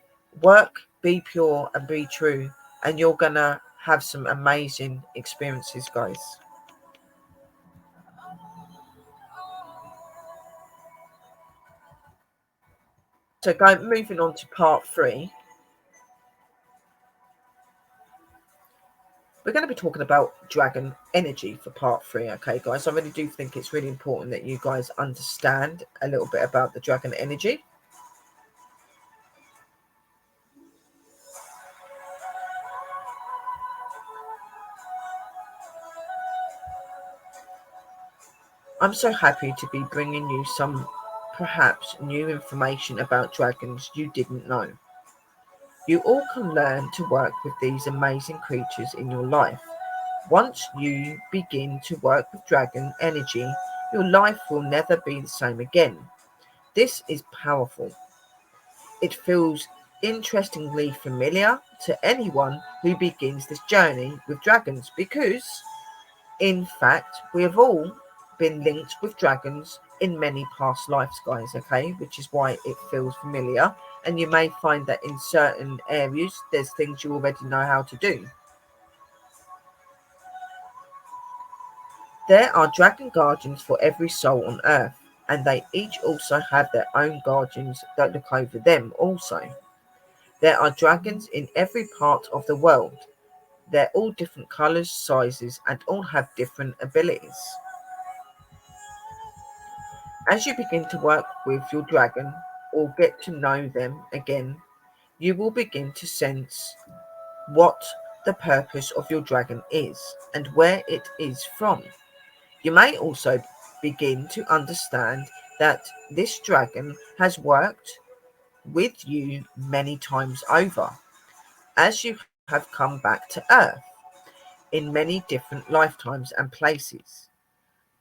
work, be pure and be true. And you're going to have some amazing experiences, guys. So moving on to part 3. We're going to be talking about dragon energy for part 3, okay, guys? I really do think it's really important that you guys understand a little bit about the dragon energy. I'm so happy to be bringing you some perhaps new information about dragons you didn't know. You all can learn to work with these amazing creatures in your life. Once you begin to work with dragon energy, your life will never be the same again. This is powerful. It feels interestingly familiar to anyone who begins this journey with dragons because, in fact, we have all been linked with dragons in many past lives, guys, okay? Which is why it feels familiar. And you may find that in certain areas, there's things you already know how to do. There are dragon guardians for every soul on earth. and they each also have their own guardians that look over them also. There are dragons in every part of the world. They're all different colours, sizes, and all have different abilities. As you begin to work with your dragon or get to know them again, you will begin to sense what the purpose of your dragon is and where it is from. You may also begin to understand that this dragon has worked with you many times over as you have come back to Earth in many different lifetimes and places.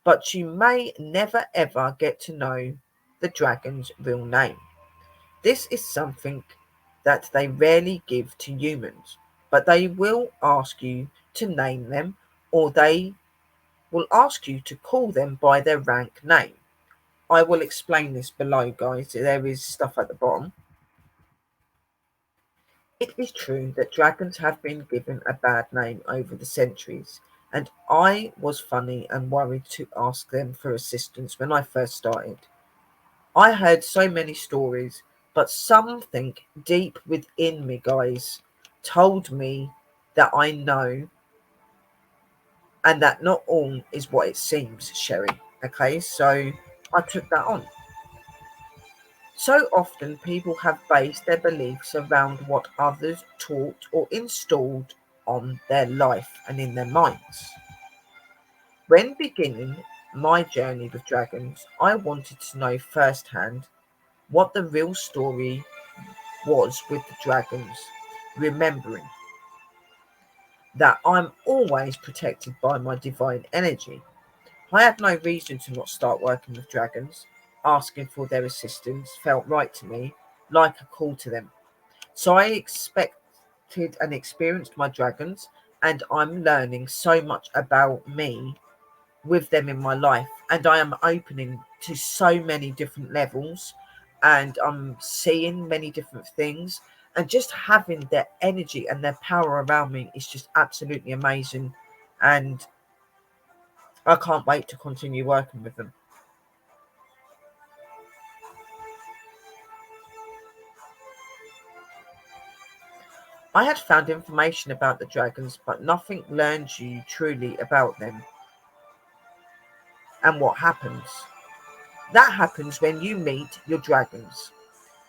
But you may never ever get to know the dragon's real name. This is something that they rarely give to humans, but they will ask you to name them, or they will ask you to call them by their rank name. I will explain this below, guys. There is stuff at the bottom. It is true that dragons have been given a bad name over the centuries, and I was funny and worried to ask them for assistance when I first started. I heard so many stories, but something deep within me, guys, told me that I know and that not all is what it seems, Sherry. Okay, so I took that on. So often people have based their beliefs around what others taught or installed on their life and in their minds. When beginning my journey with dragons, I wanted to know firsthand what the real story was with the dragons, remembering that I'm always protected by my divine energy. I had no reason to not start working with dragons. Asking for their assistance felt right to me, like a call to them. So I expected and experienced my dragons, and I'm learning so much about me with them in my life, and I am opening to so many different levels, and I'm seeing many different things, and just having their energy and their power around me is just absolutely amazing, and I can't wait to continue working with them. I had found information about the dragons, but nothing learns you truly about them and what happens. That happens when you meet your dragons.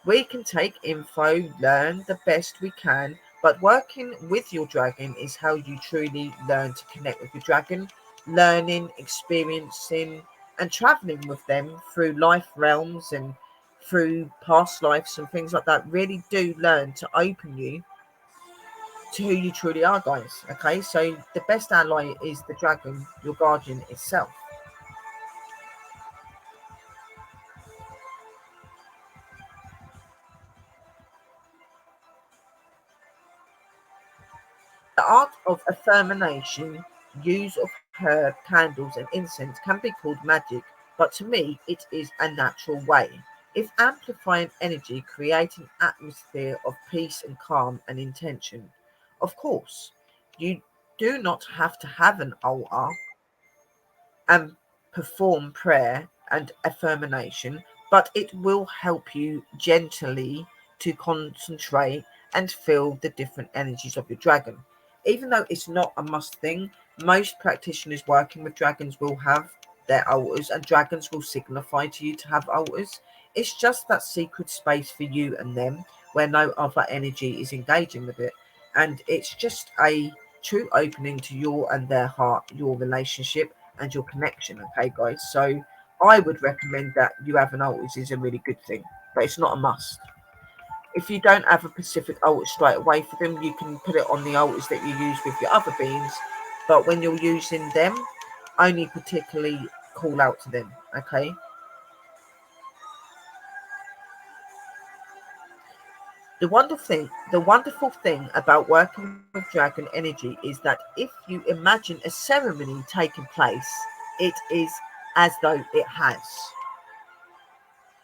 We can take info, learn the best we can, but working with your dragon is how you truly learn to connect with your dragon, learning, experiencing, and traveling with them through life realms and through past lives and things like that really do learn to open you to who you truly are, guys. Okay, so the best ally is the dragon, your guardian itself. The art of affirmation, use of herb, candles, and incense can be called magic, but to me, it is a natural way. If amplifying energy, creating atmosphere of peace and calm and intention. Of course, you do not have to have an altar and perform prayer and affirmation, but it will help you gently to concentrate and feel the different energies of your dragon. Even though it's not a must thing, most practitioners working with dragons will have their altars, and dragons will signify to you to have altars. It's just that secret space for you and them where no other energy is engaging with it. And it's just a true opening to your and their heart, your relationship and your connection. Okay, guys. So I would recommend that you have an altars is a really good thing, but it's not a must. If you don't have a specific altar straight away for them, you can put it on the altars that you use with your other beings. But when you're using them, only particularly call out to them. Okay. The wonderful thing about working with dragon energy is that if you imagine a ceremony taking place, it is as though it has.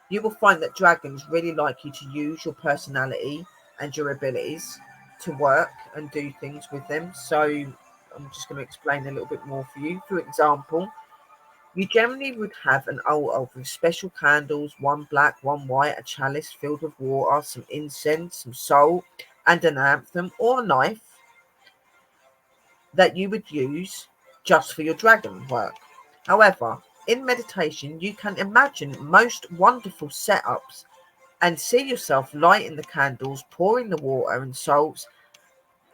You will find that dragons really like you to use your personality and your abilities to work and do things with them. So I'm just going to explain a little bit more for you. For example, You generally would have an altar with special candles, one black, one white, a chalice filled with water, some incense, some salt, and an anthem or a knife that you would use just for your dragon work. However, in meditation, you can imagine most wonderful setups and see yourself lighting the candles, pouring the water and salts,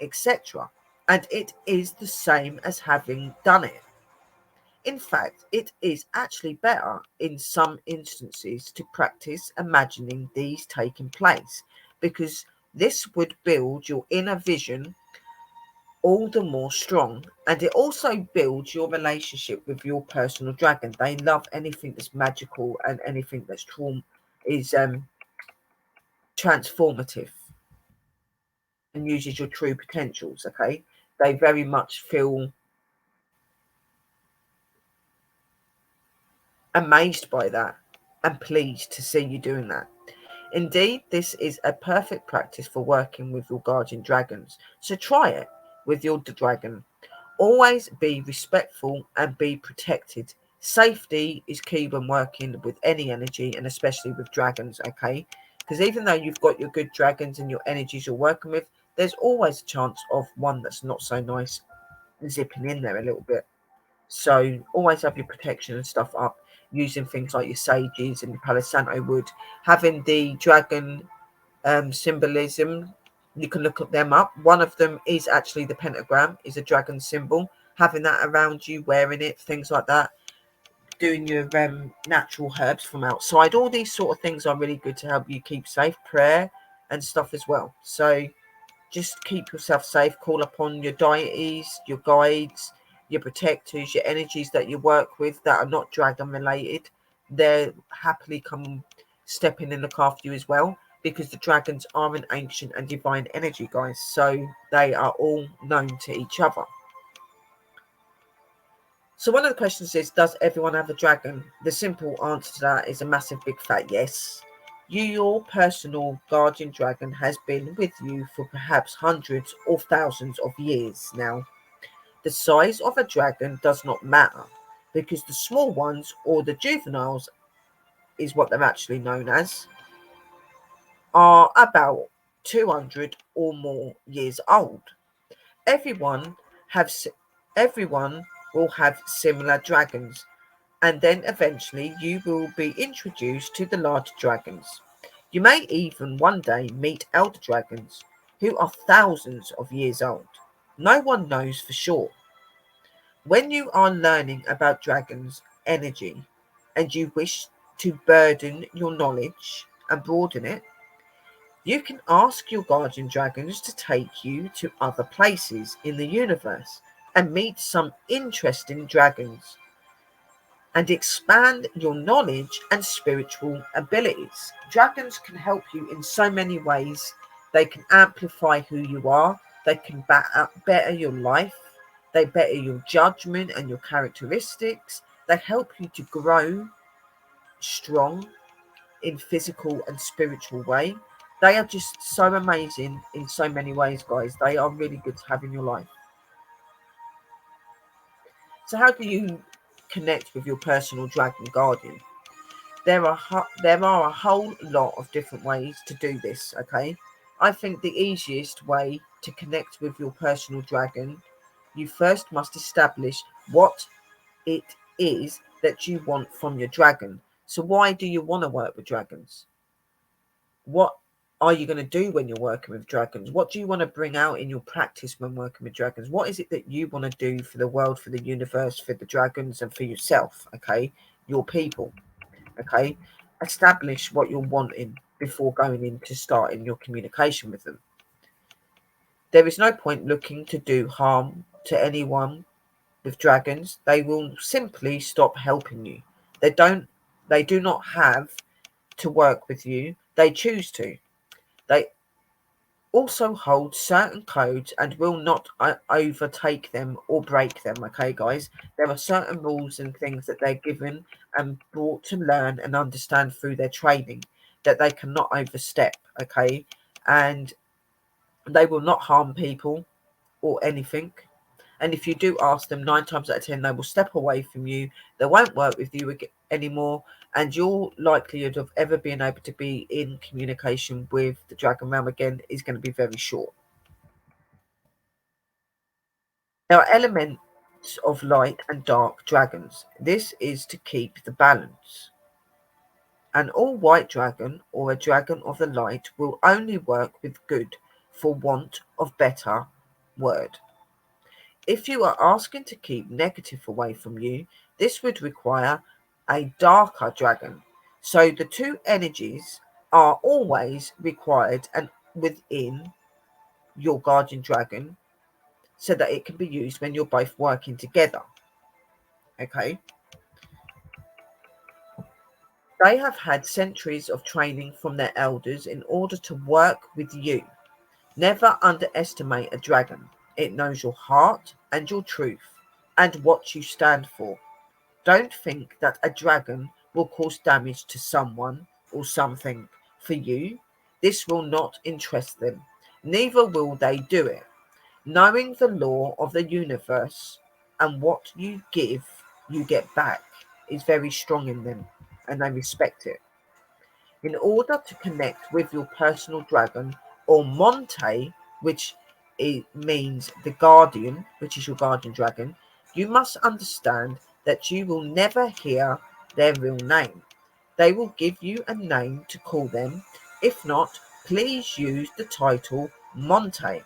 etc. And it is the same as having done it. In fact, it is actually better in some instances to practice imagining these taking place because this would build your inner vision all the more strong, and it also builds your relationship with your personal dragon. They love anything that's magical and anything that's is transformative and uses your true potentials. Okay, they very much feel amazed by that and pleased to see you doing that. Indeed, this is a perfect practice for working with your guardian dragons, so try it with your dragon. Always be respectful and be protected. Safety is key when working with any energy and especially with dragons, okay? Because even though you've got your good dragons and your energies you're working with, there's always a chance of one that's not so nice zipping in there a little bit. So always have your protection and stuff up using things like your sages and your Palo Santo wood. Having the dragon symbolism, you can look at them up. One of them is actually the pentagram, is a dragon symbol. Having that around you, wearing it, things like that. Doing your natural herbs from outside. All these sort of things are really good to help you keep safe. Prayer and stuff as well. So just keep yourself safe. Call upon your deities, your guides, your protectors, your energies that you work with that are not dragon related. They're happily come step in and look after you as well, because the dragons are an ancient and divine energy, guys. So they are all known to each other. So one of the questions is, does everyone have a dragon? The simple answer to that is a massive big fat yes. Your personal guardian dragon has been with you for perhaps hundreds or thousands of years now. The size of a dragon does not matter, because the small ones, or the juveniles is what they're actually known as, are about 200 or more years old. Everyone have everyone will have similar dragons, and then eventually you will be introduced to the larger dragons. You may even one day meet elder dragons who are thousands of years old. No one knows for sure. When you are learning about dragons' energy and you wish to burden your knowledge and broaden it, you can ask your guardian dragons to take you to other places in the universe and meet some interesting dragons and expand your knowledge and spiritual abilities. Dragons can help you in so many ways. They can amplify who you are, they can better your life, they better your judgment and your characteristics, they help you to grow strong in physical and spiritual way. They are just so amazing in so many ways, guys. They are really good to have in your life. So how do you connect with your personal dragon guardian? There are a whole lot of different ways to do this, okay? I think the easiest way to connect with your personal dragon, you first must establish what it is that you want from your dragon. So why do you want to work with dragons? What are you going to do when you're working with dragons? What do you want to bring out in your practice when working with dragons? What is it that you want to do for the world, for the universe, for the dragons, and for yourself? Okay, your people. Okay, establish what you're wanting before going into starting your communication with them. There is no point looking to do harm to anyone with dragons. They will simply stop helping you. They do not have to work with you. They choose to. They also hold certain codes and will not overtake them or break them. Okay, guys, there are certain rules and things that they're given and brought to learn and understand through their training that they cannot overstep. Okay, and they will not harm people or anything. And if you do ask them, 9 times out of 10, they will step away from you. They won't work with you anymore. And your likelihood of ever being able to be in communication with the dragon realm again is going to be very short. There are elements of light and dark dragons. This is to keep the balance. An all-white dragon or a dragon of the light will only work with good, for want of better word. If you are asking to keep negative away from you, this would require a darker dragon. So the two energies are always required and within your guardian dragon, so that it can be used when you're both working together. Okay. They have had centuries of training from their elders in order to work with you. Never underestimate a dragon. It knows your heart and your truth and what you stand for. Don't think that a dragon will cause damage to someone or something for you. This will not interest them. Neither will they do it. Knowing the law of the universe and what you give, you get back is very strong in them, and they respect it. In order to connect with your personal dragon or Monte, which means the guardian, which is your guardian dragon, you must understand that you will never hear their real name. They will give you a name to call them. If not, please use the title Monte.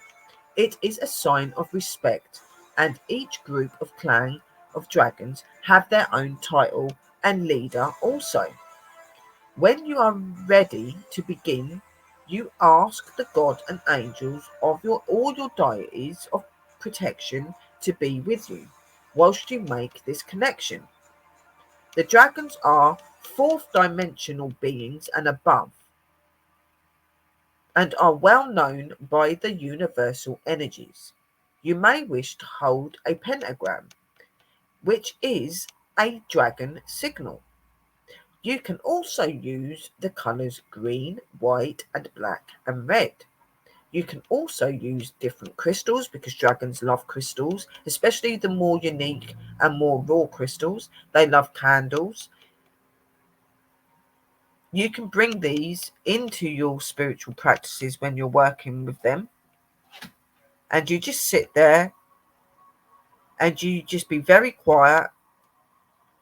It is a sign of respect, and each group of clan of dragons have their own title and leader also. When you are ready to begin, you ask the god and angels of all your deities of protection to be with you whilst you make this connection. The dragons are fourth dimensional beings and above, and are well known by the universal energies. You may wish to hold a pentagram, which is a dragon signal. You can also use the colours green, white, and black and red. You can also use different crystals because dragons love crystals, especially the more unique and more raw crystals. They love candles. You can bring these into your spiritual practices when you're working with them. And you just sit there and you just be very quiet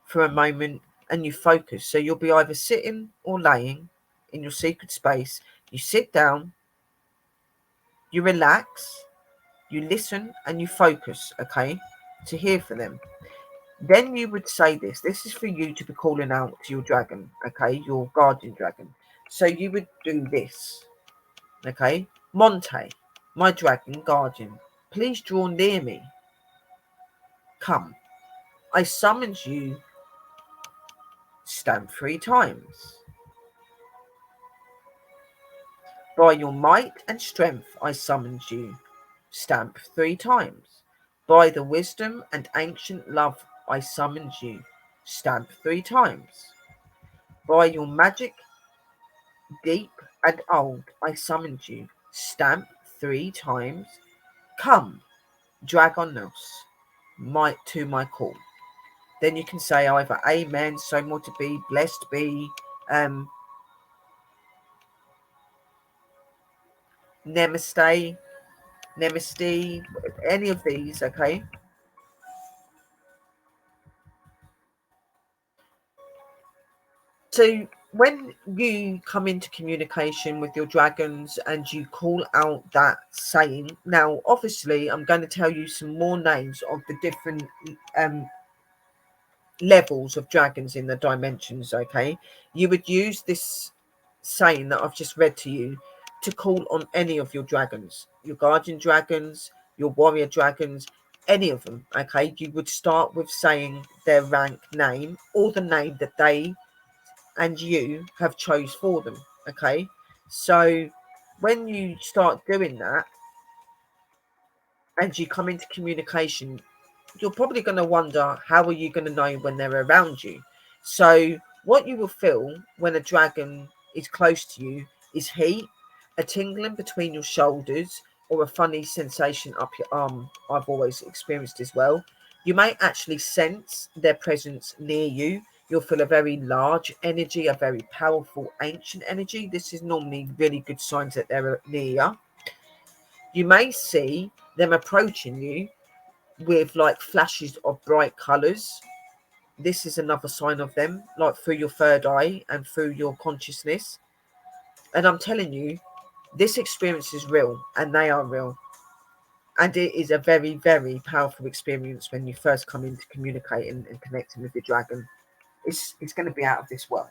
for a moment and you focus. So you'll be either sitting or laying in your secret space. You sit down, you relax, you listen, and you focus, okay, to hear from them. Then you would say this. This is for you to be calling out to your dragon, okay, your guardian dragon. So you would do this, okay. Monte, my dragon guardian, please draw near me. Come. I summons you. Stamp 3 times. By your might and strength I summons you. Stamp 3 times. By the wisdom and ancient love I summons you. Stamp 3 times. By your magic deep and old I summons you. Stamp 3 times. Come, Dragonos, to my call. Then you can say either amen, so more to be, blessed be, namaste, any of these, okay? So when you come into communication with your dragons and you call out that saying, now obviously I'm going to tell you some more names of the different levels of dragons in the dimensions, okay? You would use this saying that I've just read to you to call on any of your dragons, your guardian dragons, your warrior dragons, any of them, okay? You would start with saying their rank name or the name that they and you have chose for them, okay? So when you start doing that and you come into communication, you're probably going to wonder, how are you going to know when they're around you? So what you will feel when a dragon is close to you is heat, a tingling between your shoulders or a funny sensation up your arm. I've always experienced as well. You may actually sense their presence near you. You'll feel a very large energy, a very powerful ancient energy. This is normally really good signs that they're near you. You may see them approaching you with like flashes of bright colours. This is another sign of them, like through your third eye and through your consciousness. And I'm telling you, this experience is real, and they are real. And it is a very, very powerful experience when you first come into communicating and connecting with your dragon. It's going to be out of this world.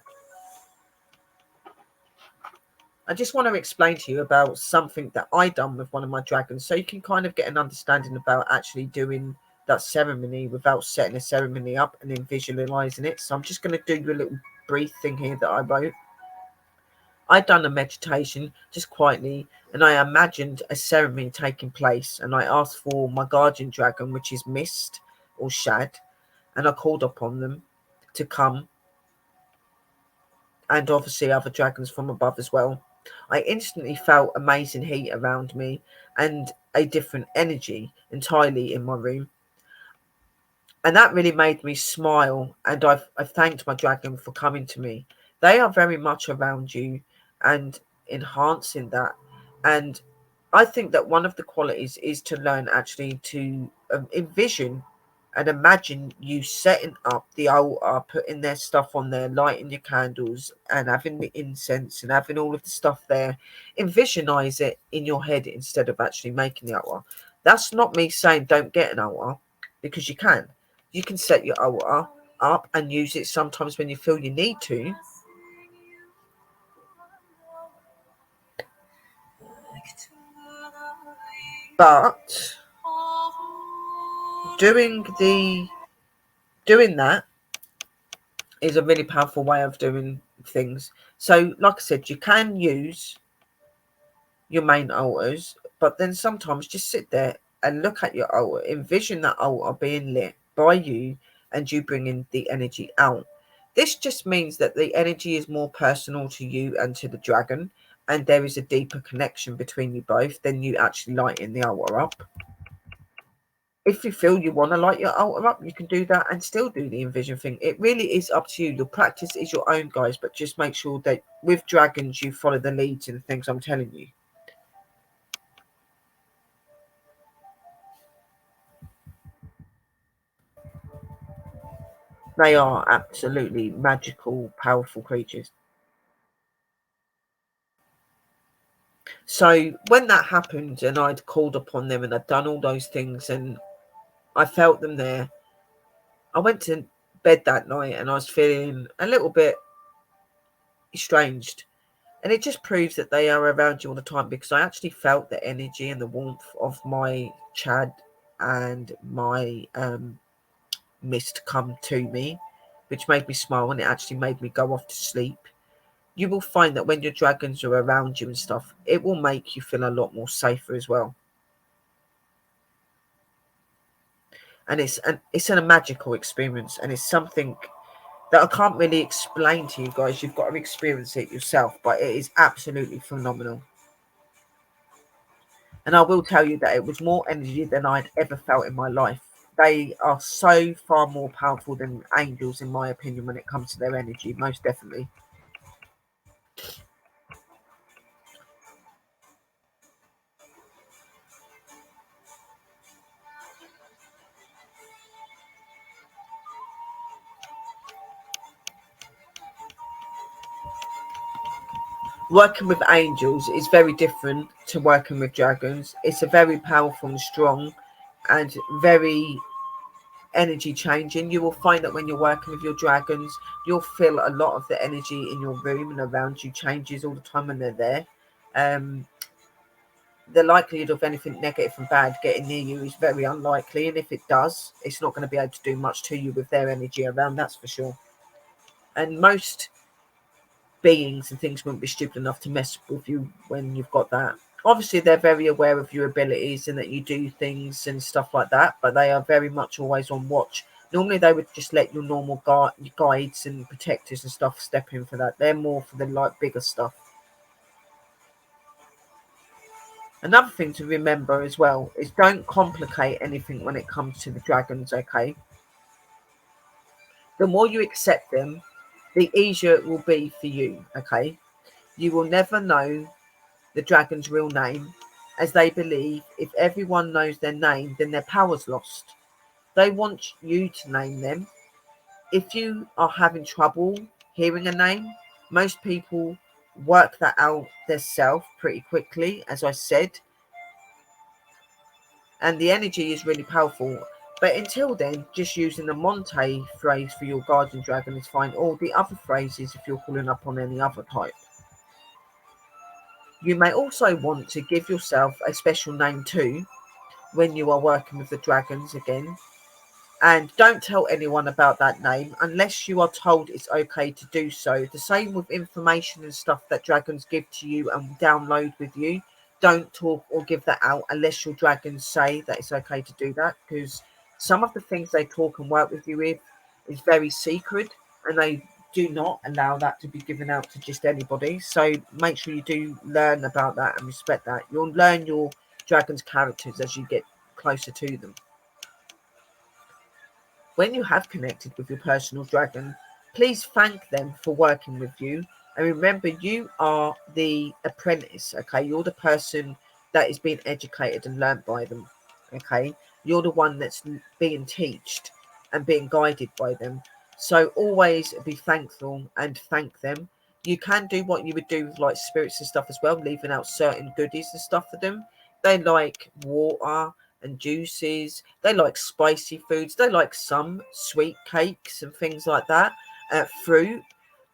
I just want to explain to you about something that I done with one of my dragons, so you can kind of get an understanding about actually doing that ceremony without setting a ceremony up and then visualizing it. So I'm just going to do you a little brief thing here that I wrote. I done a meditation just quietly, and I imagined a ceremony taking place, and I asked for my guardian dragon, which is Mist or Shad, and I called upon them to come, and obviously other dragons from above as well. I instantly felt amazing heat around me and a different energy entirely in my room. And that really made me smile, and I thanked my dragon for coming to me. They are very much around you and enhancing that. And I think that one of the qualities is to learn actually to envision and imagine you setting up the altar, putting their stuff on there, lighting your candles and having the incense and having all of the stuff there. Envisionize it in your head instead of actually making the altar. That's not me saying don't get an altar, because you can. You can set your altar up and use it sometimes when you feel you need to. But doing that is a really powerful way of doing things. So, like I said, you can use your main altars, but then sometimes just sit there and look at your altar, envision that altar being lit by you and you bringing the energy out. This just means that the energy is more personal to you and to the dragon, and there is a deeper connection between you both than you actually lighting the altar up. If you feel you want to light your altar up, you can do that and still do the envision thing. It really is up to you. Your practice is your own, guys, but just make sure that with dragons you follow the leads and the things I'm telling you. They are absolutely magical, powerful creatures. So when that happened and I'd called upon them and I'd done all those things and I felt them there, I went to bed that night and I was feeling a little bit estranged. And it just proves that they are around you all the time, because I actually felt the energy and the warmth of my Chad and my Mist come to me, which made me smile, and it actually made me go off to sleep. You will find that when your dragons are around you and stuff, it will make you feel a lot more safer as well. And it's a magical experience, and it's something that I can't really explain to you guys. You've got to experience it yourself, but it is absolutely phenomenal. And I will tell you that it was more energy than I'd ever felt in my life. They are so far more powerful than angels, in my opinion, when it comes to their energy, most definitely. Working with angels is very different to working with dragons. It's a very powerful and strong and very energy changing. You will find that when you're working with your dragons, you'll feel a lot of the energy in your room and around you changes all the time when they're there. The likelihood of anything negative and bad getting near you is very unlikely, and if it does, it's not going to be able to do much to you with their energy around, that's for sure. And most beings and things wouldn't be stupid enough to mess with you when you've got that. Obviously, they're very aware of your abilities and that you do things and stuff like that, but they are very much always on watch. Normally, they would just let your normal guides and protectors and stuff step in for that. They're more for the bigger stuff. Another thing to remember as well is don't complicate anything when it comes to the dragons, okay? The more you accept them, the easier it will be for you, okay? You will never know the dragon's real name, as they believe if everyone knows their name, then their power's lost. They want you to name them. If you are having trouble hearing a name, most people work that out themselves pretty quickly, as I said, and the energy is really powerful. But until then, just using the Monte phrase for your guardian dragon is fine, or the other phrases if you're calling up on any other type. You may also want to give yourself a special name too when you are working with the dragons again. And don't tell anyone about that name unless you are told it's okay to do so. The same with information and stuff that dragons give to you and download with you. Don't talk or give that out unless your dragons say that it's okay to do that, because some of the things they talk and work with you with is very secret, and they do not allow that to be given out to just anybody. So make sure you do learn about that and respect that. You'll learn your dragon's characters as you get closer to them. When you have connected with your personal dragon, please thank them for working with you. And remember, you are the apprentice, okay? You're the person that is being educated and learnt by them, okay? You're the one that's being taught and being guided by them. So always be thankful and thank them. You can do what you would do with like spirits and stuff as well, leaving out certain goodies and stuff for them. They like water and juices. They like spicy foods. They like some sweet cakes and things like that. Fruit.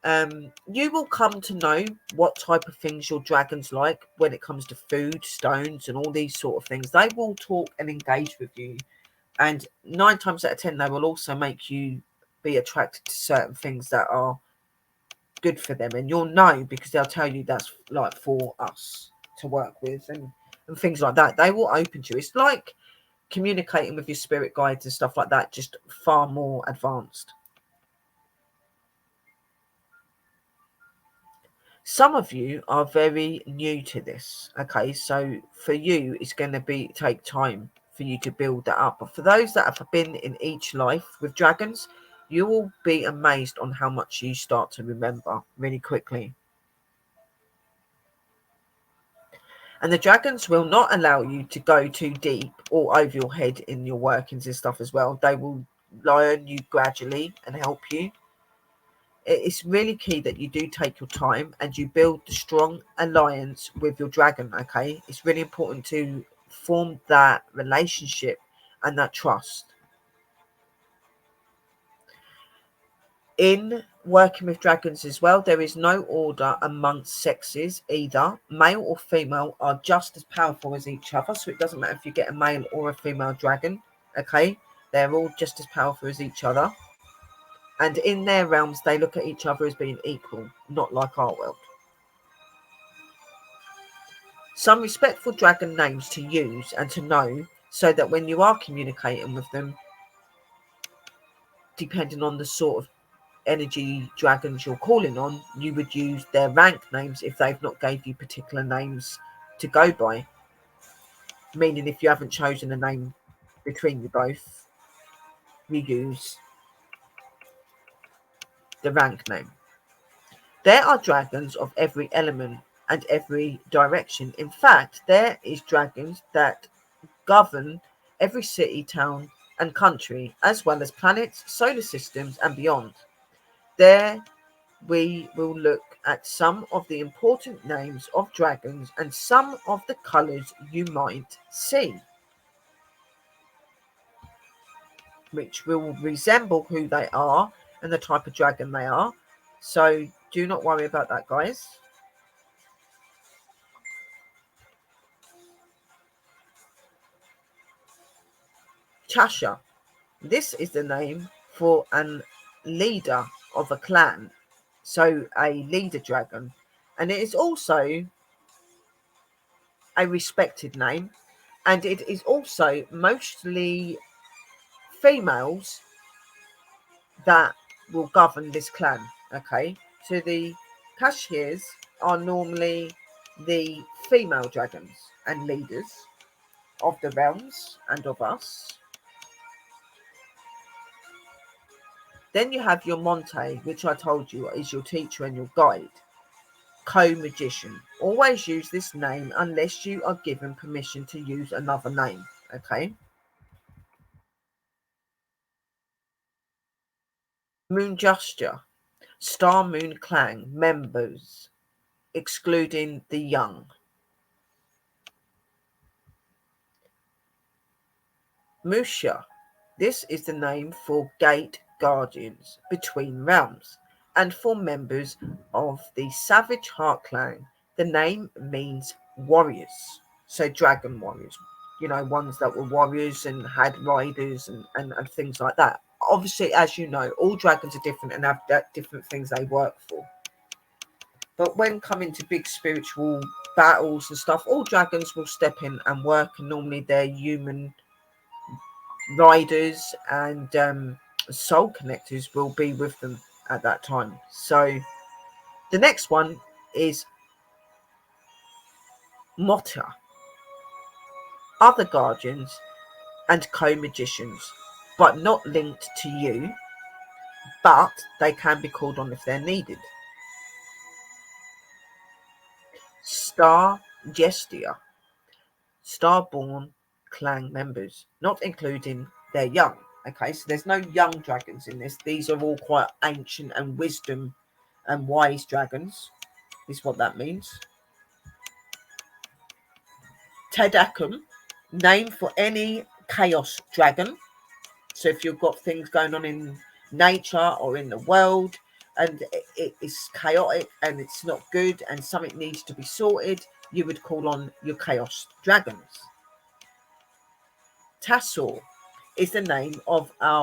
You will come to know what type of things your dragons like when it comes to food, stones, and all these sort of things. They will talk and engage with you, and 9 times out of 10, they will also make you be attracted to certain things that are good for them, and you'll know because they'll tell you that's like for us to work with, and things like that. They will open to you. It's like communicating with your spirit guides and stuff like that, just far more advanced. Some of you are very new to this, okay? So for you, it's going to be take time for you to build that up. But for those that have been in each life with dragons, you will be amazed on how much you start to remember really quickly. And the dragons will not allow you to go too deep or over your head in your workings and stuff as well. They will learn you gradually and help you. It's really key that you do take your time and you build the strong alliance with your dragon, okay? It's really important to form that relationship and that trust. In working with dragons as well, there is no order amongst sexes either. Male or female are just as powerful as each other, so it doesn't matter if you get a male or a female dragon, okay? They're all just as powerful as each other. And in their realms, they look at each other as being equal, not like our world. Some respectful dragon names to use and to know, so that when you are communicating with them, depending on the sort of energy dragons you're calling on, you would use their rank names if they've not gave you particular names to go by. Meaning if you haven't chosen a name between you both, you use the rank name. There are dragons of every element and every direction. In fact, there is dragons that govern every city, town, and country, as well as planets, solar systems, and beyond. There we will look at some of the important names of dragons and some of the colours you might see, which will resemble who they are and the type of dragon they are. So do not worry about that, guys. Chasha. This is the name for an leader of a clan, so a leader dragon, and it is also a respected name, and it is also mostly females that will govern this clan. Okay, so the cashiers are normally the female dragons and leaders of the realms and of us. Then you have your Monte, which I told you is your teacher and your guide. Co-magician. Always use this name unless you are given permission to use another name. Okay. Moon Gesture. Star Moon Clan members, excluding the young. Musha. This is the name for gate guardians between realms. And for members of the Savage Heart Clan, the name means warriors. So dragon warriors. You know, ones that were warriors and had riders and things like that. Obviously, as you know, all dragons are different and have different things they work for. But when coming to big spiritual battles and stuff, all dragons will step in and work, and normally they're human riders and soul connectors will be with them at that time. So the next one is Mota. Other guardians and co-magicians, but not linked to you, but they can be called on if they're needed. Star Gestia. Starborn clan members, not including their young. Okay, so there's no young dragons in this. These are all quite ancient and wisdom and wise dragons, is what that means. Tedakum, name for any chaos dragon. So if you've got things going on in nature or in the world and it is chaotic and it's not good and something needs to be sorted, you would call on your chaos dragons. Tassor is the name out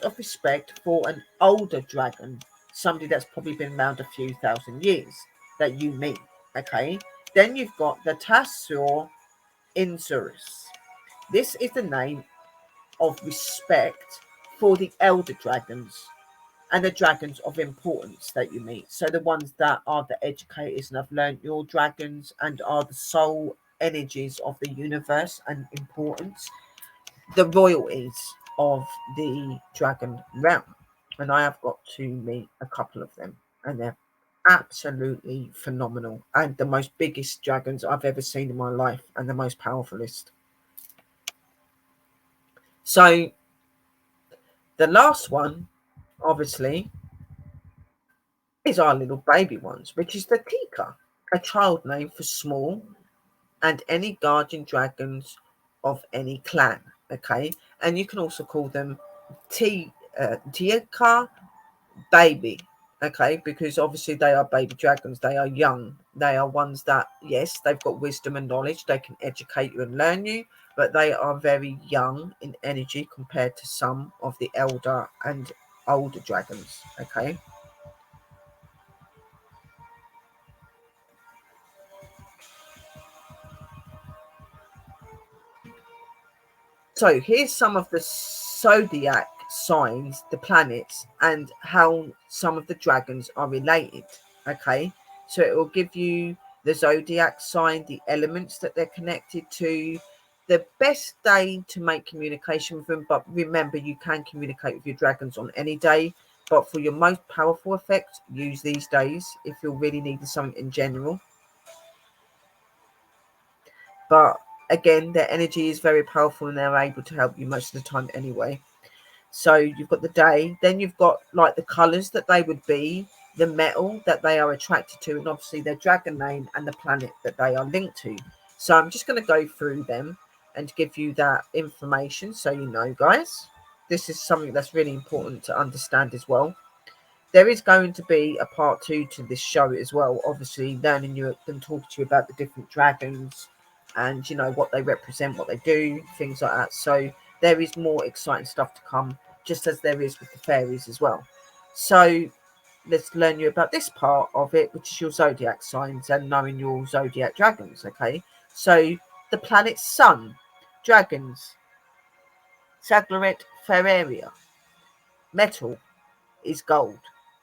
of respect for an older dragon, somebody that's probably been around a few thousand years that you meet. Okay, then you've got the Tassor Insurus. This is the name of respect for the elder dragons and the dragons of importance that you meet. So the ones that are the educators and have learned your dragons and are the soul energies of the universe and importance, the royalties of the dragon realm. And I have got to meet a couple of them, and they're absolutely phenomenal and the most biggest dragons I've ever seen in my life and the most powerfulest. So the last one, obviously, is our little baby ones, which is the Tika, a child name for small and any guardian dragons of any clan. Okay, and you can also call them Tika baby. Okay, because obviously they are baby dragons, they are young, they are ones that, yes, they've got wisdom and knowledge, they can educate you and learn you, but they are very young in energy compared to some of the elder and older dragons. Okay, so here's some of the zodiac signs, the planets, and how some of the dragons are related. Okay, so it will give you the zodiac sign, the elements that they're connected to, the best day to make communication with them. But remember, you can communicate with your dragons on any day, but for your most powerful effects, use these days if you're really needing something in general. But again, their energy is very powerful and they're able to help you most of the time anyway. So you've got the day, then you've got like the colors that they would be, the metal that they are attracted to, and obviously their dragon name and the planet that they are linked to. So I'm just going to go through them and give you that information so you know, guys. This is something that's really important to understand as well. There is going to be a part 2 to this show as well, obviously learning you and talking to you about the different dragons and, you know, what they represent, what they do, things like that. So there is more exciting stuff to come, just as there is with the fairies as well. So let's learn you about this part of it, which is your zodiac signs and knowing your zodiac dragons. Okay, so the planet Sun, dragons, Saglaret Ferraria. Metal is gold.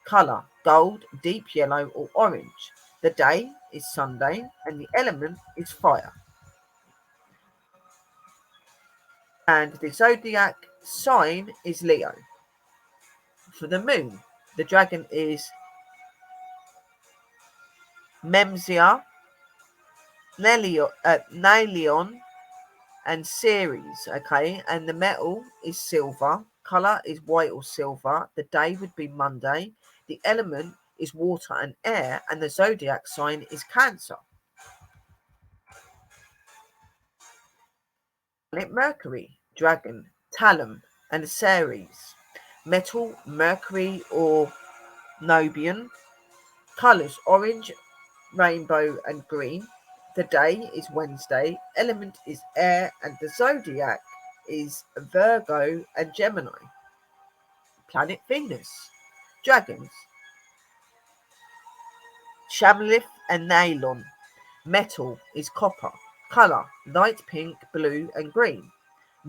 Color gold, deep yellow or orange. The day is Sunday and the element is fire. And the zodiac sign is Leo. For the moon, the dragon is Memsia, Nelion, and Ceres, okay? And the metal is silver. Color is white or silver. The day would be Monday. The element is water and air, and the zodiac sign is Cancer. Planet Mercury, dragon, Talum, and Ceres. Metal, mercury or Nobian. Colors, orange, rainbow, and green. The day is Wednesday. Element is air, and the zodiac is Virgo and Gemini. Planet Venus, dragons, Shamlith and Nylon. Metal is copper. Color, light pink, blue, and green.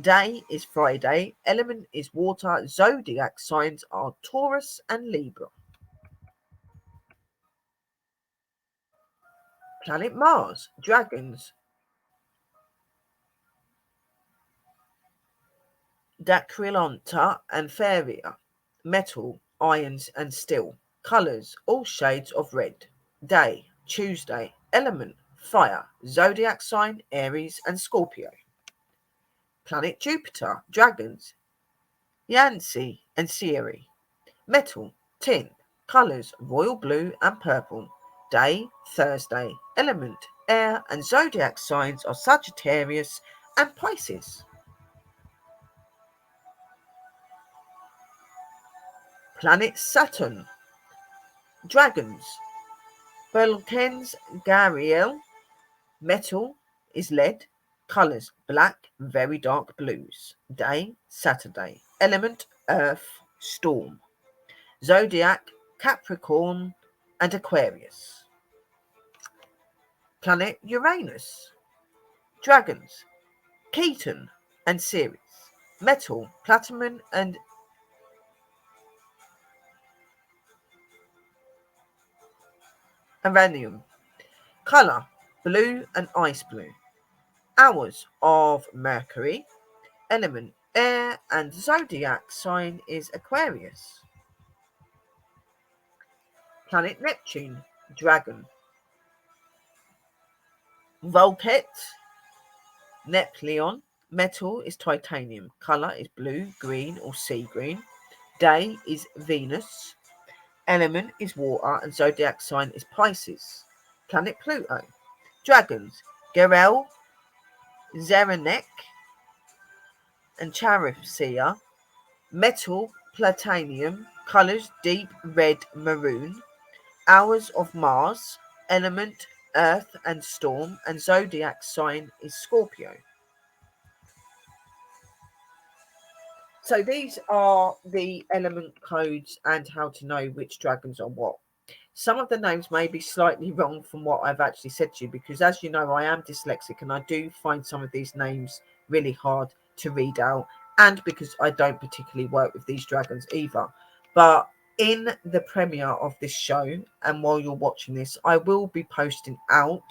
Day is Friday. Element is water. Zodiac signs are Taurus and Libra. Planet Mars, dragons, Dacrylonta and Feria. Metal, irons and steel. Colours, all shades of red. Day, Tuesday. Element, fire. Zodiac sign, Aries and Scorpio. Planet Jupiter, dragons, Yancy and Siri. Metal, tin. Colours, royal blue and purple. Day, Thursday. Element, air, and zodiac signs are Sagittarius and Pisces. Planet Saturn, dragons, Belkens Gariel. Metal is lead. Colours, black, very dark blues. Day, Saturday. Element, earth, storm. Zodiac, Capricorn and Aquarius. Planet Uranus, dragons, Keaton and Ceres. Metal, platinum and uranium. Colour, blue and ice blue. Hours of Mercury. Element, air, and zodiac sign is Aquarius. Planet Neptune, dragon, Volket, Nepleon. Metal is titanium. Colour is blue, green, or sea green. Day is Venus. Element is water, and zodiac sign is Pisces. Planet Pluto, dragons, Gerel, Zerenek, and Charisia. Metal, platinum. Colours, deep red, maroon. Hours of Mars. Element, earth and storm, and zodiac sign is Scorpio. So these are the element codes and how to know which dragons are what. Some of the names may be slightly wrong from what I've actually said to you, because as you know, I am dyslexic and I do find some of these names really hard to read out, and because I don't particularly work with these dragons either. But in the premiere of this show, and while you're watching this, I will be posting out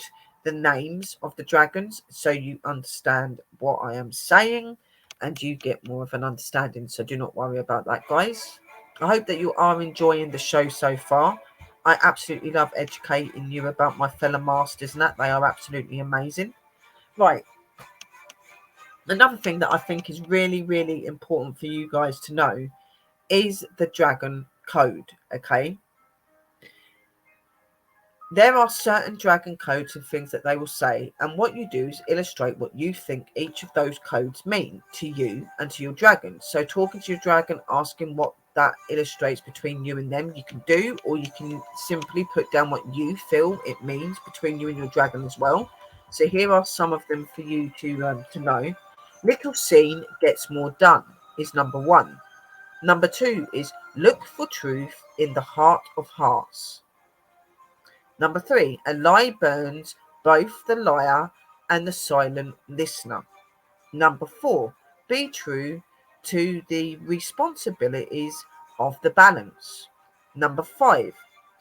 the names of the dragons so you understand what I am saying and you get more of an understanding. So do not worry about that, guys. I hope that you are enjoying the show so far. I absolutely love educating you about my fellow masters and that. They are absolutely amazing. Right. Another thing that I think is really, really important for you guys to know is the dragon code, okay? There are certain dragon codes and things that they will say, and what you do is illustrate what you think each of those codes mean to you and to your dragon. So talking to your dragon, asking what that illustrates between you and them, you can do, or you can simply put down what you feel it means between you and your dragon as well. So here are some of them for you to know. Little seen gets more done is number 1. Number 2 is look for truth in the heart of hearts. Number 3, a lie burns both the liar and the silent listener. Number 4, be true to the responsibilities of the balance. Number 5,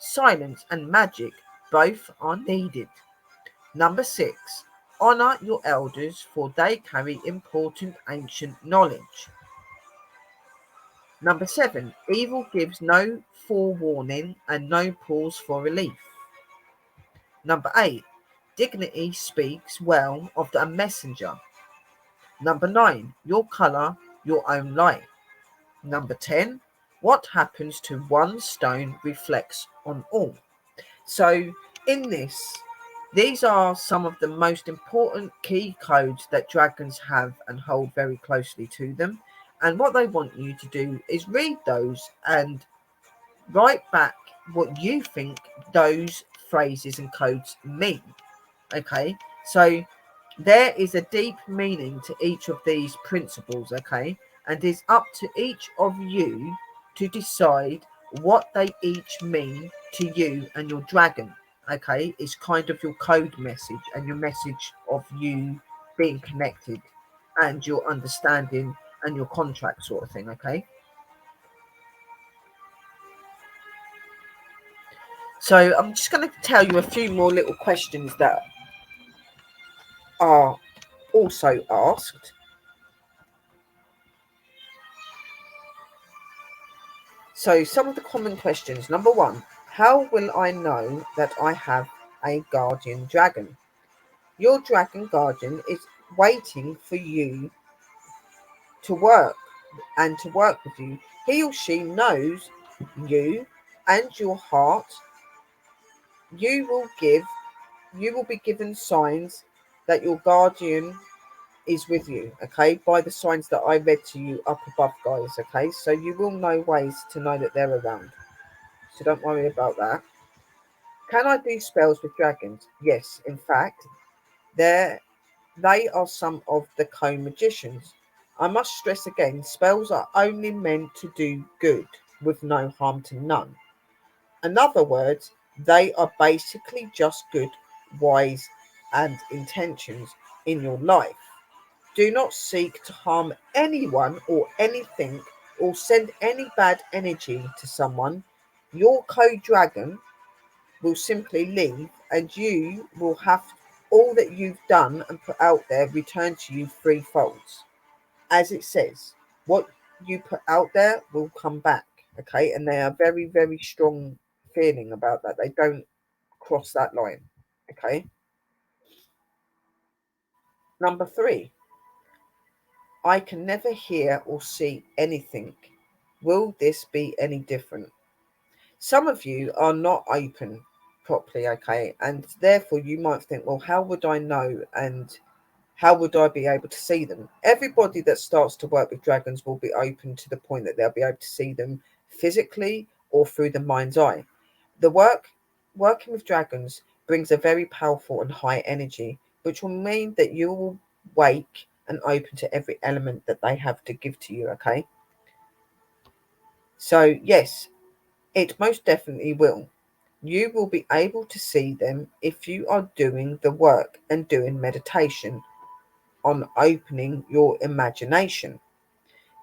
Silence and magic both are needed. Number 6. Honor your elders, for they carry important ancient knowledge. Number 7. Evil gives no forewarning and no pause for relief. Number 8. Dignity speaks well of the messenger. Number 9. Your colour, your own light. Number 10. What happens to one stone reflects on all. So in this, these are some of the most important key codes that dragons have and hold very closely to them. And what they want you to do is read those and write back what you think those phrases and codes mean. Okay, so there is a deep meaning to each of these principles, okay, and it's up to each of you to decide what they each mean to you and your dragon. Okay, it's kind of your code message and your message of you being connected and your understanding and your contract sort of thing. Okay, so I'm just going to tell you a few more little questions that are also asked. So some of the common questions. Number 1, how will I know that I have a guardian dragon? Your dragon guardian is waiting for you to work and to work with you. He or she knows you and your heart. You will give you will be given signs that your guardian is with you, okay, by the signs that I read to you up above, guys, okay? So you will know ways to know that they're around. So don't worry about that. Can I do spells with dragons? Yes, in fact, they are some of the co-magicians. I must stress again, spells are only meant to do good with no harm to none. In other words, they are basically just good, wise, and intentions in your life. Do not seek to harm anyone or anything or send any bad energy to someone. Your co-dragon will simply leave and you will have all that you've done and put out there return to you threefold. As it says, what you put out there will come back. Okay, and they are very, very strong feeling about that. They don't cross that line. Okay. Number 3, I can never hear or see anything. Will this be any different? Some of you are not open properly, okay, and therefore you might think, well, how would I know and how would I be able to see them? Everybody that starts to work with dragons will be open to the point that they'll be able to see them physically or through the mind's eye. The working with dragons brings a very powerful and high energy, which will mean that you will wake and open to every element that they have to give to you, okay? So yes, it most definitely will. You will be able to see them if you are doing the work and doing meditation on opening your imagination.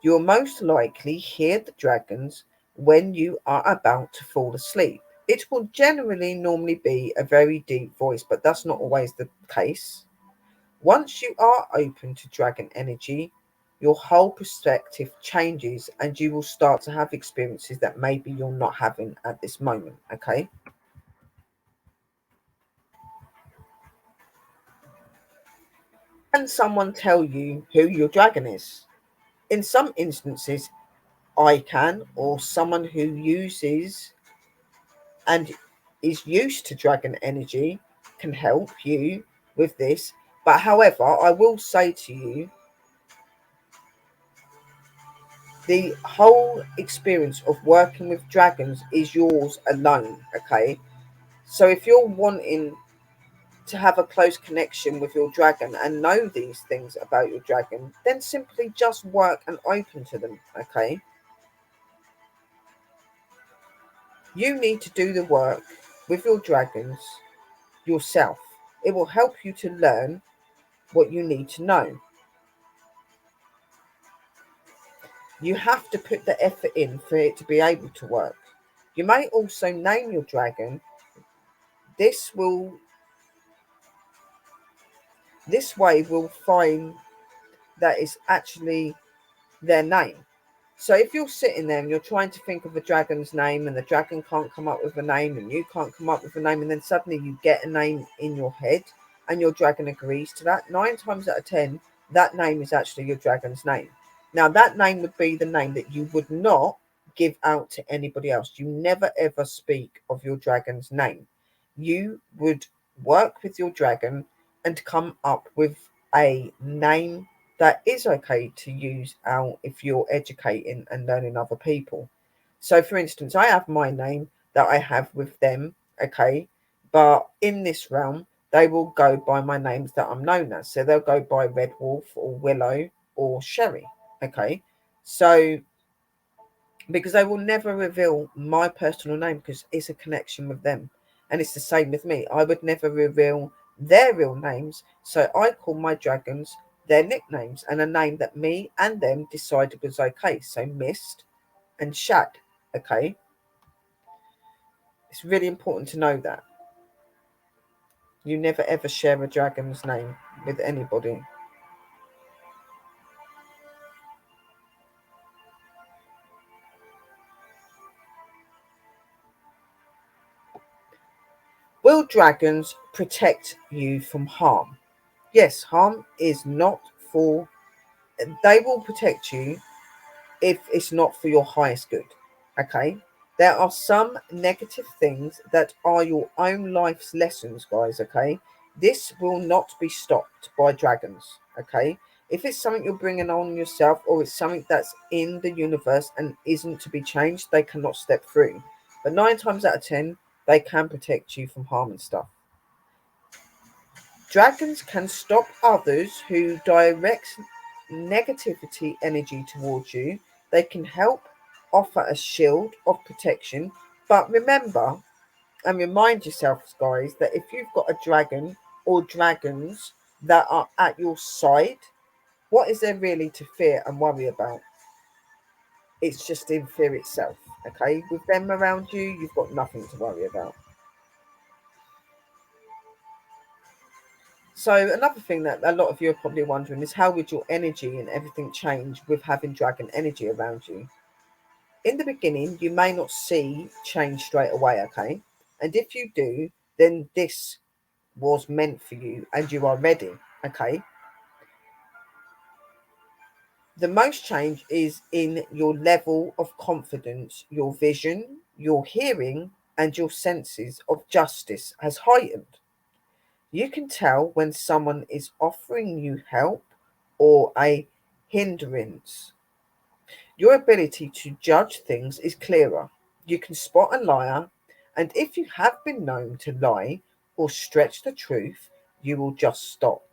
You'll most likely hear the dragons when you are about to fall asleep. It will generally normally be a very deep voice, but that's not always the case. Once you are open to dragon energy, your whole perspective changes and you will start to have experiences that maybe you're not having at this moment, okay? Can someone tell you who your dragon is? In some instances, I can, or someone who uses and is used to dragon energy can help you with this. But however, I will say to you, the whole experience of working with dragons is yours alone, okay? So if you're wanting to have a close connection with your dragon and know these things about your dragon, then simply just work and open to them, okay? You need to do the work with your dragons yourself. It will help you to learn what you need to know. You have to put the effort in for it to be able to work. You may also name your dragon. This will this way will find that it's actually their name. So if you're sitting there and you're trying to think of a dragon's name and the dragon can't come up with a name and you can't come up with a name, and then suddenly you get a name in your head and your dragon agrees to that, 9 times out of 10, that name is actually your dragon's name. Now, that name would be the name that you would not give out to anybody else. You never ever speak of your dragon's name. You would work with your dragon and come up with a name that is okay to use out if you're educating and learning other people. So, for instance, I have my name that I have with them, okay, but in this realm, they will go by my names that I'm known as. So they'll go by Red Wolf or Willow or Sherry, okay. So because they will never reveal my personal name because it's a connection with them. And it's the same with me. I would never reveal their real names. So I call my dragons their nicknames and a name that me and them decided was okay. So Mist and Shad. Okay. It's really important to know that. You never ever share a dragon's name with anybody. Will dragons protect you from harm? Yes, harm is not for, they will protect you if it's not for your highest good. Okay. There are some negative things that are your own life's lessons, guys. Okay. This will not be stopped by dragons. Okay. If it's something you're bringing on yourself or it's something that's in the universe and isn't to be changed, they cannot step through. But 9 times out of 10, they can protect you from harm and stuff. Dragons can stop others who direct negativity energy towards you. They can help offer a shield of protection. But remember and remind yourselves, guys, that if you've got a dragon or dragons that are at your side, what is there really to fear and worry about? It's just in fear itself. Okay, with them around you, you've got nothing to worry about. So another thing that a lot of you are probably wondering is how would your energy and everything change with having dragon energy around you? In the beginning, you may not see change straight away, okay? And if you do, then this was meant for you and you are ready, okay? The most change is in your level of confidence, your vision, your hearing, and your senses of justice has heightened. You can tell when someone is offering you help or a hindrance. Your ability to judge things is clearer. You can spot a liar, and if you have been known to lie or stretch the truth, you will just stop.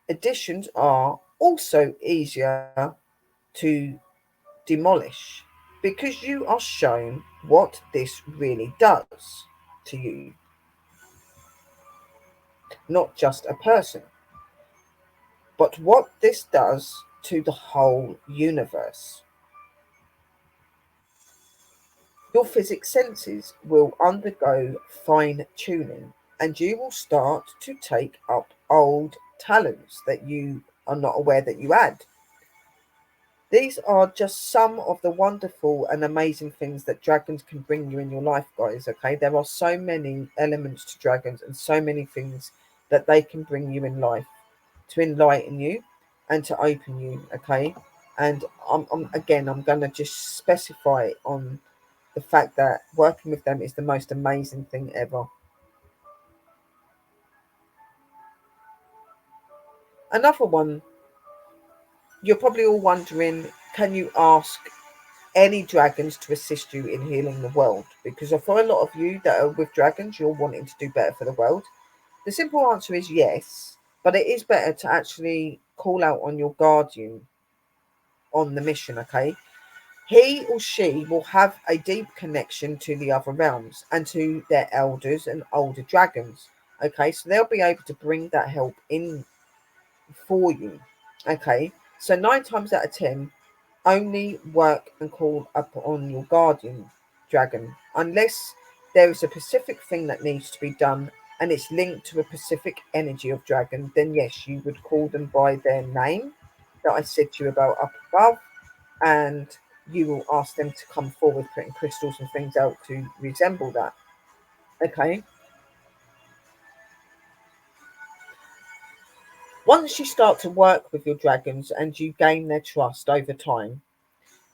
Additions are also easier to demolish because you are shown what this really does to you, not just a person, but what this does to the whole universe. Your physics senses will undergo fine tuning and you will start to take up old talents that you are not aware that you had. These are just some of the wonderful and amazing things that dragons can bring you in your life, guys. Okay, there are so many elements to dragons and so many things that they can bring you in life to enlighten you and to open you. Okay, and I'm going to just specify on the fact that working with them is the most amazing thing ever. Another one, you're probably all wondering, can you ask any dragons to assist you in healing the world? Because for a lot of you that are with dragons, you're wanting to do better for the world. The simple answer is yes, but it is better to actually call out on your guardian on the mission, okay? He or she will have a deep connection to the other realms and to their elders and older dragons. Okay, so they'll be able to bring that help in for you. Okay, so 9 times out of 10, only work and call up on your guardian. dragon. Unless there is a specific thing that needs to be done and it's linked to a specific energy of dragon, then yes, you would call them by their name that I said to you about up above, and you will ask them to come forward, putting crystals and things out to resemble that. Okay. Once you start to work with your dragons and you gain their trust over time,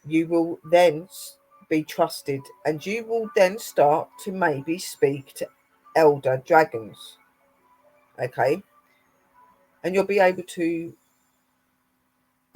you will then be trusted and you will then start to maybe speak to elder dragons. Okay. And you'll be able to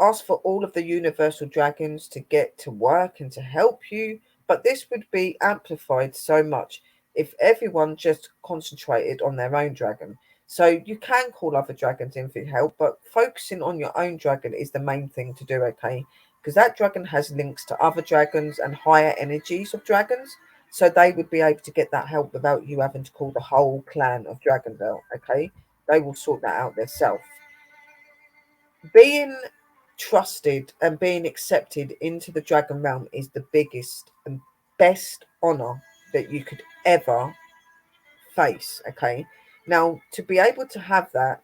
ask for all of the universal dragons to get to work and to help you. But this would be amplified so much if everyone just concentrated on their own dragon. So you can call other dragons in for help, but focusing on your own dragon is the main thing to do, okay? Because that dragon has links to other dragons and higher energies of dragons. So they would be able to get that help without you having to call the whole clan of dragons out, okay? They will sort that out themselves. Being trusted and being accepted into the dragon realm is the biggest and best honor that you could ever face. Okay, now to be able to have that,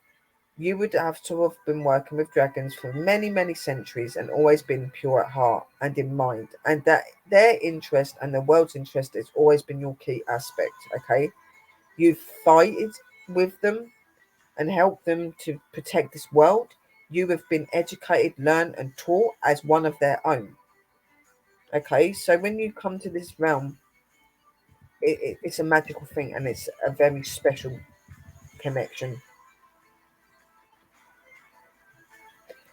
you would have to have been working with dragons for many centuries and always been pure at heart and in mind, and that their interest and the world's interest has always been your key aspect. Okay, you've fighted with them and help them to protect this world. You have been educated, learned, and taught as one of their own. Okay, so when you come to this realm, it's a magical thing and it's a very special connection.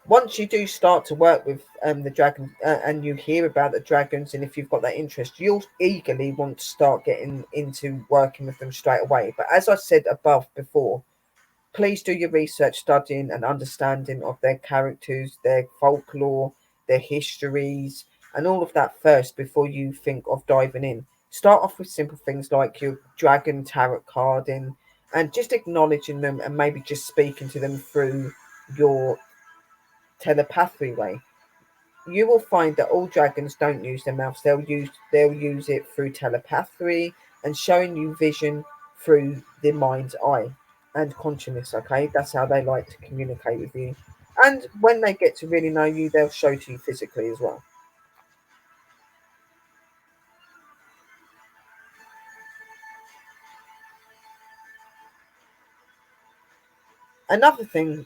Once you do start to work with the dragon and you hear about the dragons, and if you've got that interest, you'll eagerly want to start getting into working with them straight away. But as I said above before, please do your research, studying and understanding of their characters, their folklore, their histories, and all of that first before you think of diving in. Start off with simple things like your dragon tarot carding and just acknowledging them and maybe just speaking to them through your telepathy way. You will find that all dragons don't use their mouths. They'll use it through telepathy and showing you vision through the mind's eye and consciousness. Okay, that's how they like to communicate with you. And when they get to really know you, they'll show to you physically as well. Another thing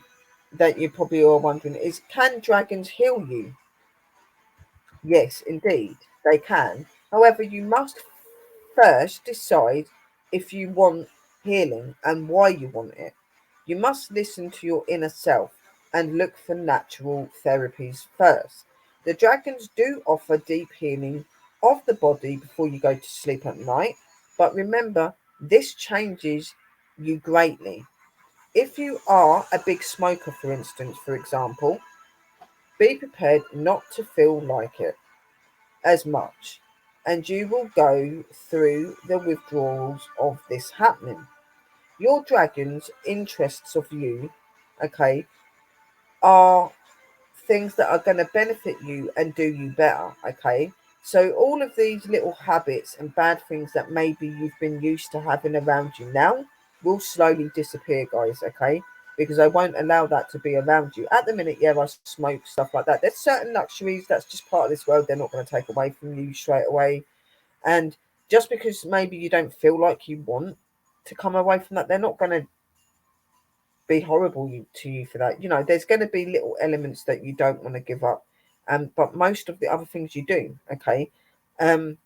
that you probably are wondering is, can dragons heal you? Yes, indeed, they can. However, you must first decide if you want healing and why you want it. You must listen to your inner self and look for natural therapies first. The dragons do offer deep healing of the body before you go to sleep at night, but remember, this changes you greatly. If you are a big smoker, for instance, for example, be prepared not to feel like it as much, and you will go through the withdrawals of this happening. Your dragon's interests of you, okay, are things that are going to benefit you and do you better, okay? So all of these little habits and bad things that maybe you've been used to having around you now will slowly disappear, guys, okay? Because I won't allow that to be around you. At the minute, yeah, I smoke, stuff like that. There's certain luxuries that's just part of this world they're not going to take away from you straight away. And just because maybe you don't feel like you want to come away from that, they're not going to be horrible to you for that. You know, there's going to be little elements that you don't want to give up, but most of the other things you do, okay. Um,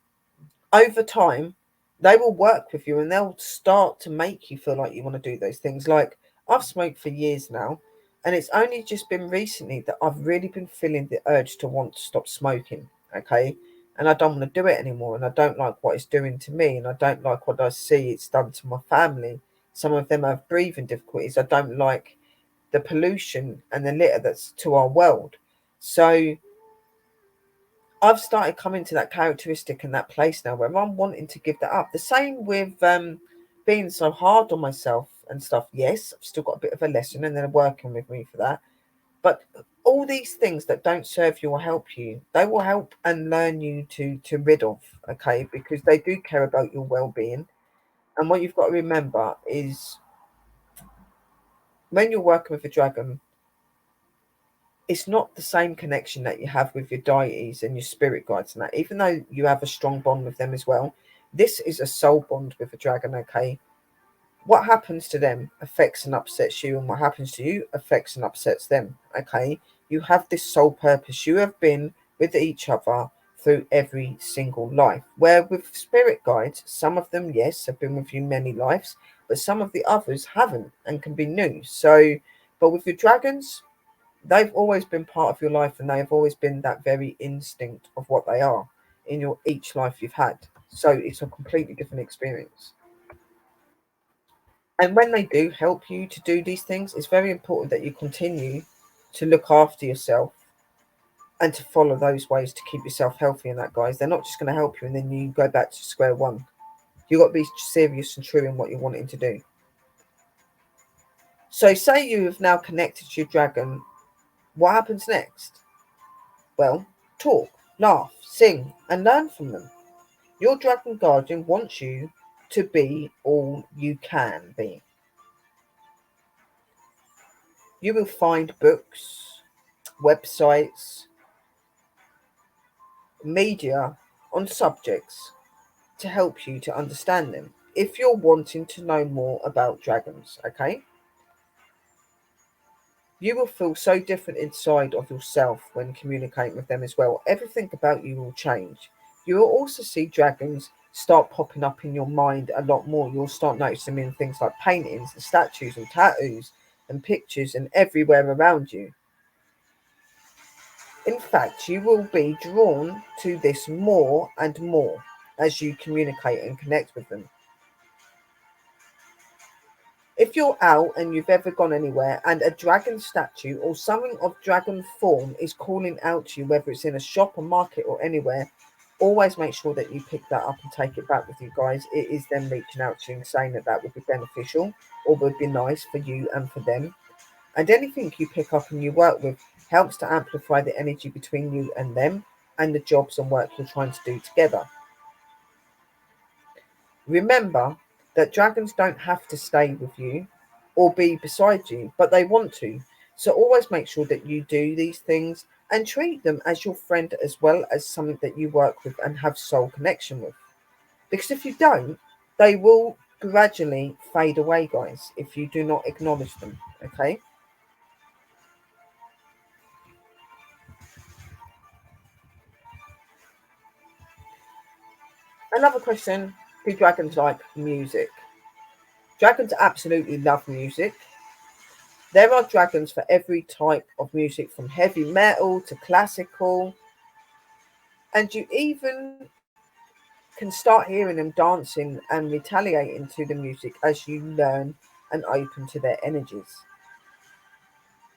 Over time, they will work with you and they'll start to make you feel like you want to do those things. Like I've smoked for years now, and it's only just been recently that I've really been feeling the urge to want to stop smoking, okay. And I don't want to do it anymore, and I don't like what it's doing to me, and I don't like what I see it's done to my family. Some of them have breathing difficulties. I don't like the pollution and the litter that's to our world. So I've started coming to that characteristic and that place now where I'm wanting to give that up. The same with being so hard on myself and stuff. Yes, I've still got a bit of a lesson and they're working with me for that. But all these things that don't serve you or help you, they will help and learn you to rid of, okay? Because they do care about your well-being. And what you've got to remember is when you're working with a dragon, it's not the same connection that you have with your deities and your spirit guides and that, even though you have a strong bond with them as well. This is a soul bond with a dragon, okay? What happens to them affects and upsets you, and what happens to you affects and upsets them, okay? You have this soul purpose. You have been with each other through every single life. Where with spirit guides, some of them, yes, have been with you many lives, but some of the others haven't and can be new. So, but with your dragons, they've always been part of your life, and they've always been that very instinct of what they are in your each life you've had. So it's a completely different experience. And when they do help you to do these things, it's very important that you continue to look after yourself and to follow those ways to keep yourself healthy. And that, guys, they're not just going to help you and then you go back to square one. You've got to be serious and true in what you're wanting to do. So say you have now connected to your dragon, what happens next? Well, talk, laugh, sing, and learn from them. Your dragon guardian wants you to be all you can be. You will find books, websites, media on subjects to help you to understand them if you're wanting to know more about dragons, okay? You will feel so different inside of yourself when communicating with them as well. Everything about you will change. You will also see dragons start popping up in your mind a lot more. You'll start noticing them in things like paintings and statues and tattoos and pictures and everywhere around you. In fact, you will be drawn to this more and more as you communicate and connect with them. If you're out and you've ever gone anywhere and a dragon statue or something of dragon form is calling out to you, whether it's in a shop, a market, or anywhere, always make sure that you pick that up and take it back with you, guys. It is them reaching out to you and saying that that would be beneficial or would be nice for you and for them. And anything you pick up and you work with helps to amplify the energy between you and them and the jobs and work you're trying to do together. Remember that dragons don't have to stay with you or be beside you, but they want to. So always make sure that you do these things and treat them as your friend as well as something that you work with and have soul connection with. Because if you don't, they will gradually fade away, guys, if you do not acknowledge them. Okay. Another question: do dragons like music? Dragons absolutely love music. There are dragons for every type of music, from heavy metal to classical, and you even can start hearing them dancing and retaliating to the music as you learn and open to their energies.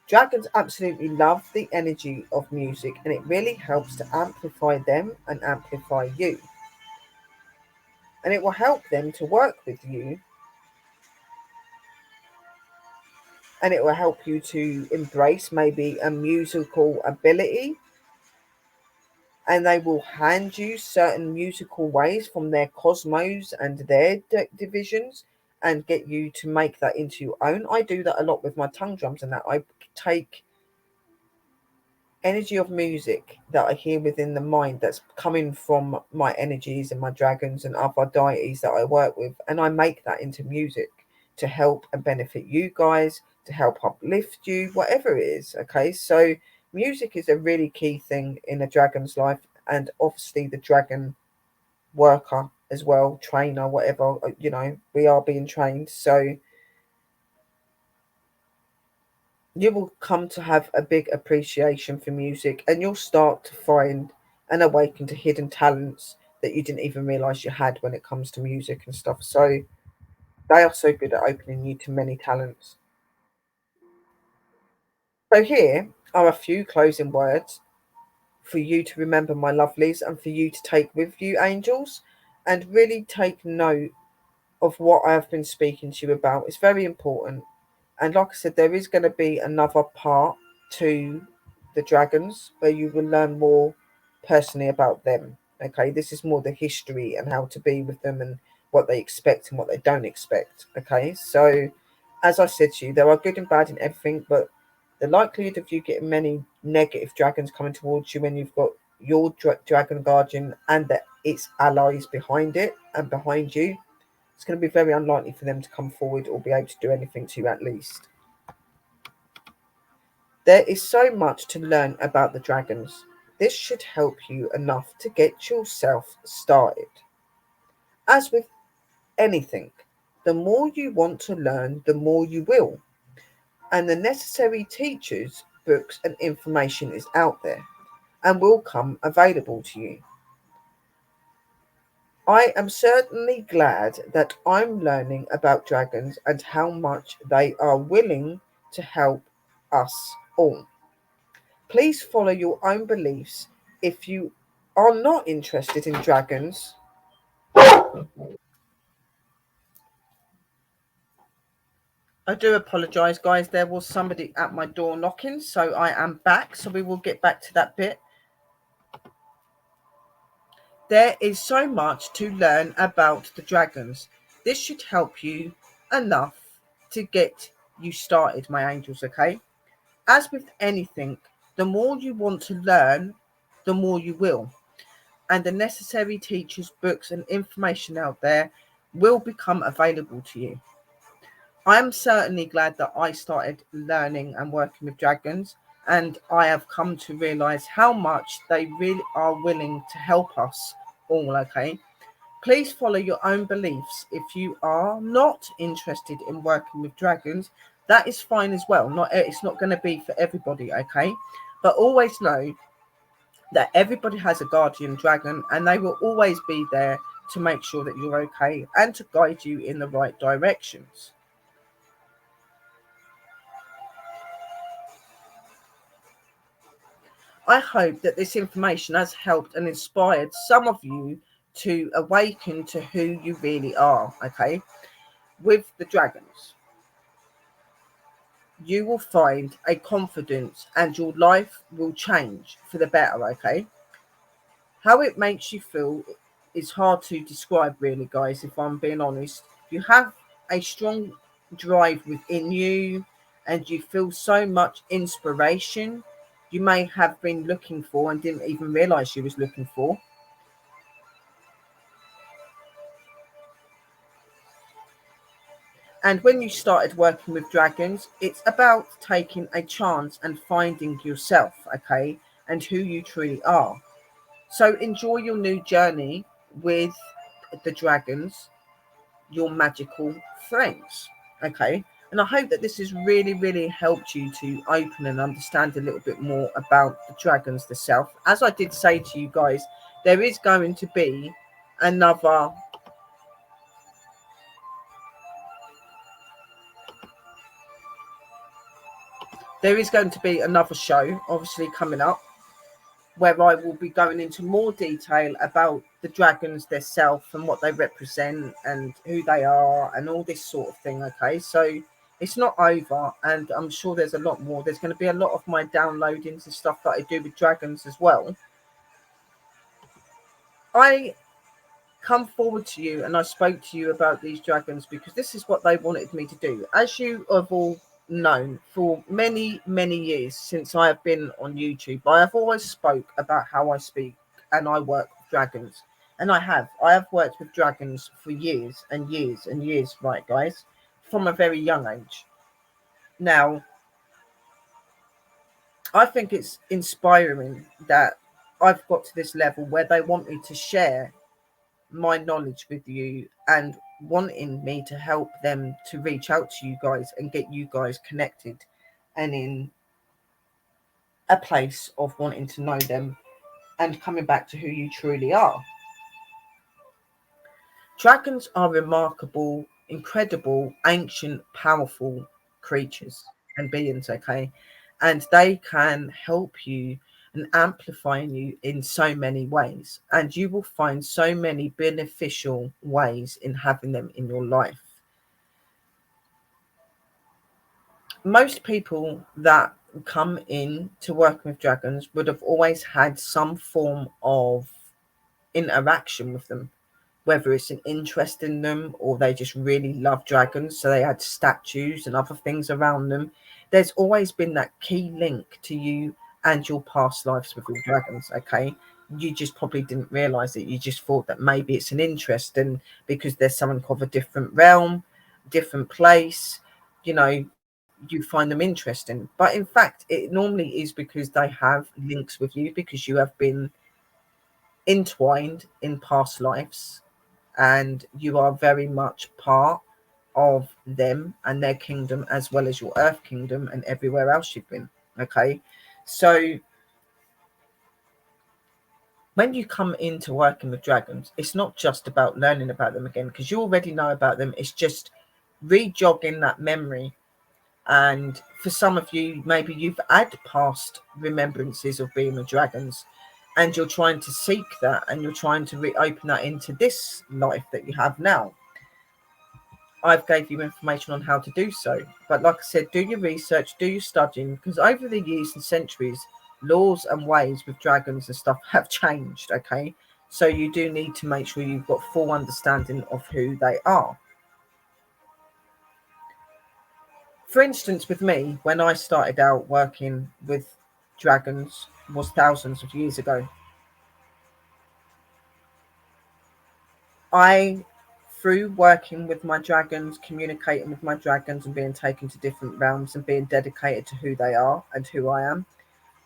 Dragons absolutely love the energy of music, and it really helps to amplify them and amplify you. And it will help them to work with you, and it will help you to embrace maybe a musical ability, and they will hand you certain musical ways from their cosmos and their divisions and get you to make that into your own. I do that a lot with my tongue drums, and that I take energy of music that I hear within the mind that's coming from my energies and my dragons and other deities that I work with, and I make that into music to help and benefit you guys, to help uplift you, whatever it is. Okay, so music is a really key thing in a dragon's life, and obviously the dragon worker as well, trainer, whatever, we are being trained. So you will come to have a big appreciation for music, and you'll start to find and awaken to hidden talents that you didn't even realize you had when it comes to music and stuff. So they are so good at opening you to many talents. So here are a few closing words for you to remember, my lovelies, and for you to take with you, angels, and really take note of what I have been speaking to you about. It's very important. And like I said, there is going to be another part to the dragons, where you will learn more personally about them. Okay, this is more the history and how to be with them and what they expect and what they don't expect. Okay, so as I said to you, there are good and bad in everything, but the likelihood of you getting many negative dragons coming towards you when you've got your dragon guardian and that its allies behind it and behind you, it's going to be very unlikely for them to come forward or be able to do anything to you, at least. There is so much to learn about the dragons. This should help you enough to get yourself started. As with anything, the more you want to learn, the more you will. And the necessary teachers, books, and information is out there and will come available to you. I am certainly glad that I'm learning about dragons and how much they are willing to help us all. Please follow your own beliefs. If you are not interested in dragons, I do apologise, guys. There was somebody at my door knocking, so I am back. So we will get back to that bit. There is so much to learn about the dragons. This should help you enough to get you started, my angels, okay? As with anything, the more you want to learn, the more you will. And the necessary teachers, books, and information out there will become available to you. I'm certainly glad that I started learning and working with dragons, and I have come to realize how much they really are willing to help us all, okay? Please follow your own beliefs. If you are not interested in working with dragons, that is fine as well. It's not going to be for everybody, okay? But always know that everybody has a guardian dragon, and they will always be there to make sure that you're okay and to guide you in the right directions. I hope that this information has helped and inspired some of you to awaken to who you really are, okay? With the dragons, you will find a confidence and your life will change for the better, okay? How it makes you feel is hard to describe, really, guys, if I'm being honest. You have a strong drive within you and you feel so much inspiration you may have been looking for and didn't even realize you was looking for. And when you started working with dragons, it's about taking a chance and finding yourself, okay, and who you truly are. So enjoy your new journey with the dragons, your magical friends, okay? And I hope that this has really, really helped you to open and understand a little bit more about the dragons themselves. As I did say to you guys, there is going to be another show obviously coming up where I will be going into more detail about the dragons themselves and what they represent and who they are and all this sort of thing. Okay, so it's not over, and I'm sure there's a lot more. There's going to be a lot of my downloadings and stuff that I do with dragons as well. I come forward to you and I spoke to you about these dragons because this is what they wanted me to do. As you have all known, for many, many years since I have been on YouTube, I have always spoke about how I speak and I work with dragons. And I have worked with dragons for years and years and years, right, guys, from a very young age. Now, I think it's inspiring that I've got to this level where they want me to share my knowledge with you and wanting me to help them to reach out to you guys and get you guys connected and in a place of wanting to know them and coming back to who you truly are. Dragons are remarkable, incredible, ancient, powerful creatures and beings, okay? And they can help you and amplify you in so many ways. And you will find so many beneficial ways in having them in your life. Most people that come in to working with dragons would have always had some form of interaction with them, whether it's an interest in them or they just really love dragons, so they had statues and other things around them. There's always been that key link to you and your past lives with your dragons. Okay, you just probably didn't realize it. You just thought that maybe it's an interest, and because there's something of a different realm, different place, you know, you find them interesting. But in fact, it normally is because they have links with you, because you have been entwined in past lives and you are very much part of them and their kingdom, as well as your earth kingdom and everywhere else you've been. Okay, so when you come into working with dragons, it's not just about learning about them again, because you already know about them. It's just re-jogging that memory. And for some of you, maybe you've had past remembrances of being with dragons, and you're trying to seek that, and you're trying to reopen that into this life that you have now. I've gave you information on how to do so. But like I said, do your research, do your studying, because over the years and centuries, laws and ways with dragons and stuff have changed, okay? So you do need to make sure you've got full understanding of who they are. For instance, with me, when I started out working with dragons was thousands of years ago. Through working with my dragons, communicating with my dragons and being taken to different realms and being dedicated to who they are and who I am,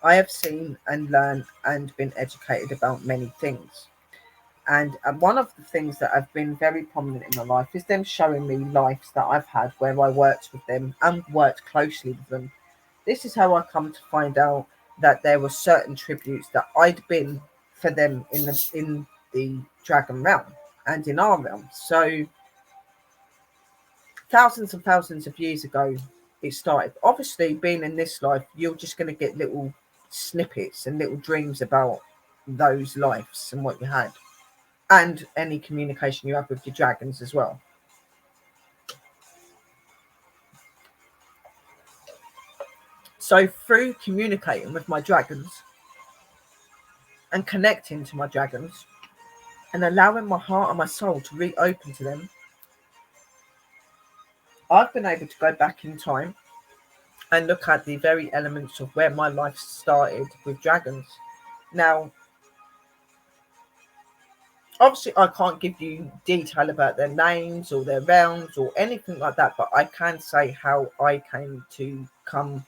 I have seen and learned and been educated about many things. And one of the things that have been very prominent in my life is them showing me lives that I've had where I worked with them and worked closely with them. This is how I come to find out that there were certain tributes that I'd been for them in the dragon realm and in our realm. So thousands and thousands of years ago it started. Obviously, being in this life, you're just going to get little snippets and little dreams about those lives and what you had, and any communication you have with your dragons as well. So through communicating with my dragons and connecting to my dragons and allowing my heart and my soul to reopen to them, I've been able to go back in time and look at the very elements of where my life started with dragons. Now, obviously, I can't give you detail about their names or their realms or anything like that, but I can say how I came to come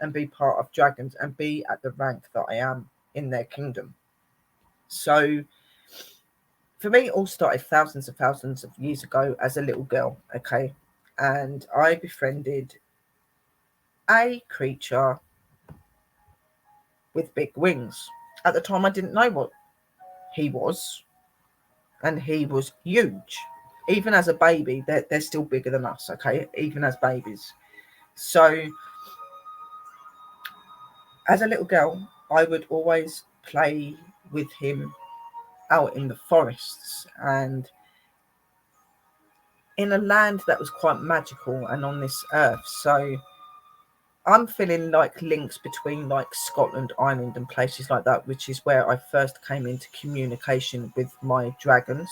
and be part of dragons and be at the rank that I am in their kingdom. So for me, it all started thousands and thousands of years ago as a little girl, okay? And I befriended a creature with big wings. At the time, I didn't know what he was, and he was huge. Even as a baby, they're still bigger than us, okay? Even as babies. So as a little girl, I would always play with him out in the forests and in a land that was quite magical and on this earth. So I'm feeling like links between like Scotland, Ireland and places like that, which is where I first came into communication with my dragons.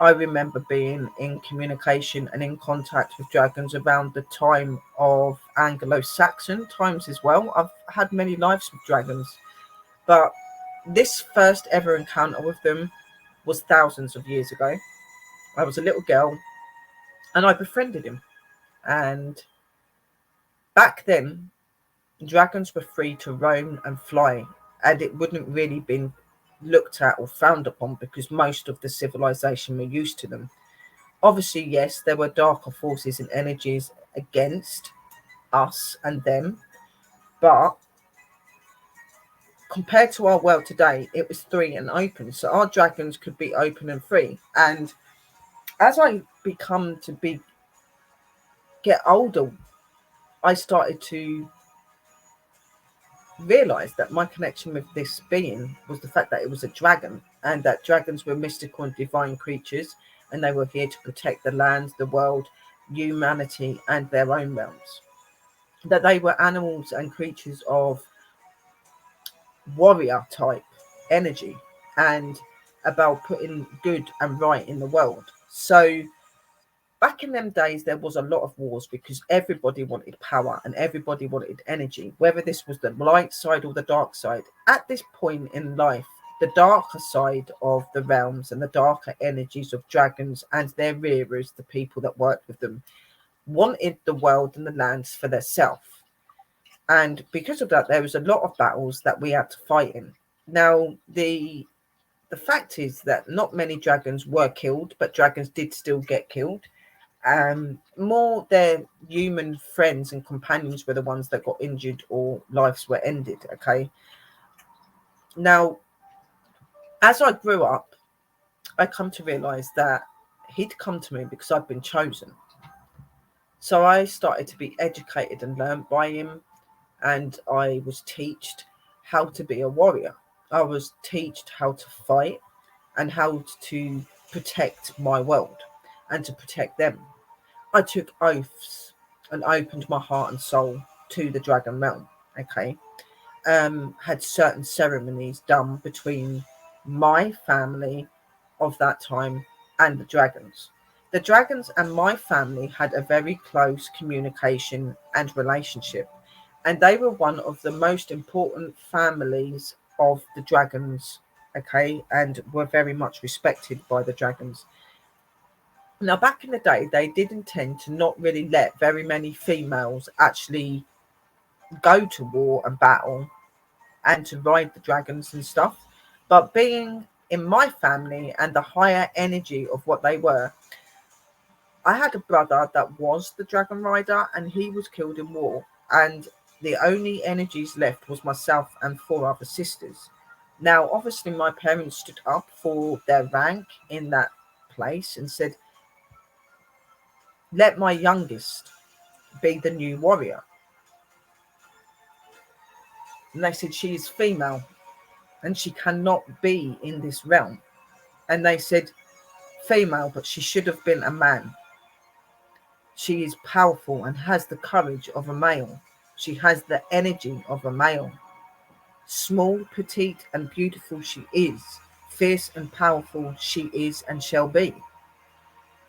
I remember being in communication and in contact with dragons around the time of Anglo-Saxon times as well. I've had many lives with dragons, but this first ever encounter with them was thousands of years ago. I was a little girl and I befriended him. And back then, dragons were free to roam and fly, and it wouldn't really been looked at or frowned upon because most of the civilization were used to them. Obviously, yes, there were darker forces and energies against us and them, but compared to our world today, it was free and open. So our dragons could be open and free. And as I become to get older, I started to realize that my connection with this being was the fact that it was a dragon, and that dragons were mystical and divine creatures, and they were here to protect the land, the world, humanity, and their own realms. that they were animals and creatures of warrior type energy, and about putting good and right in the world. So back in them days, there was a lot of wars because everybody wanted power and everybody wanted energy, whether this was the light side or the dark side. At this point in life, the darker side of the realms and the darker energies of dragons and their rearers, the people that worked with them, wanted the world and the lands for themselves. And because of that, there was a lot of battles that we had to fight in. Now, the fact is that not many dragons were killed, but dragons did still get killed. More their human friends and companions were the ones that got injured or lives were ended. Okay. Now, as I grew up, I come to realize that he'd come to me because I'd been chosen. So I started to be educated and learned by him, and I was taught how to be a warrior. I was taught how to fight and how to protect my world and to protect them. I took oaths and opened my heart and soul to the dragon realm. Okay. Had certain ceremonies done between my family of that time and the dragons. The dragons and my family had a very close communication and relationship, and they were one of the most important families of the dragons, okay, and were very much respected by the dragons. Now, back in the day, they did intend to not really let very many females actually go to war and battle and to ride the dragons and stuff. But being in my family and the higher energy of what they were, I had a brother that was the dragon rider and he was killed in war. And the only energies left was myself and four other sisters. Now, obviously, my parents stood up for their rank in that place and said, let my youngest be the new warrior. And they said, she is female and she cannot be in this realm. And they said, female, but she should have been a man. She is powerful and has the courage of a male. She has the energy of a male. Small, petite, and beautiful she is. Fierce and powerful she is and shall be.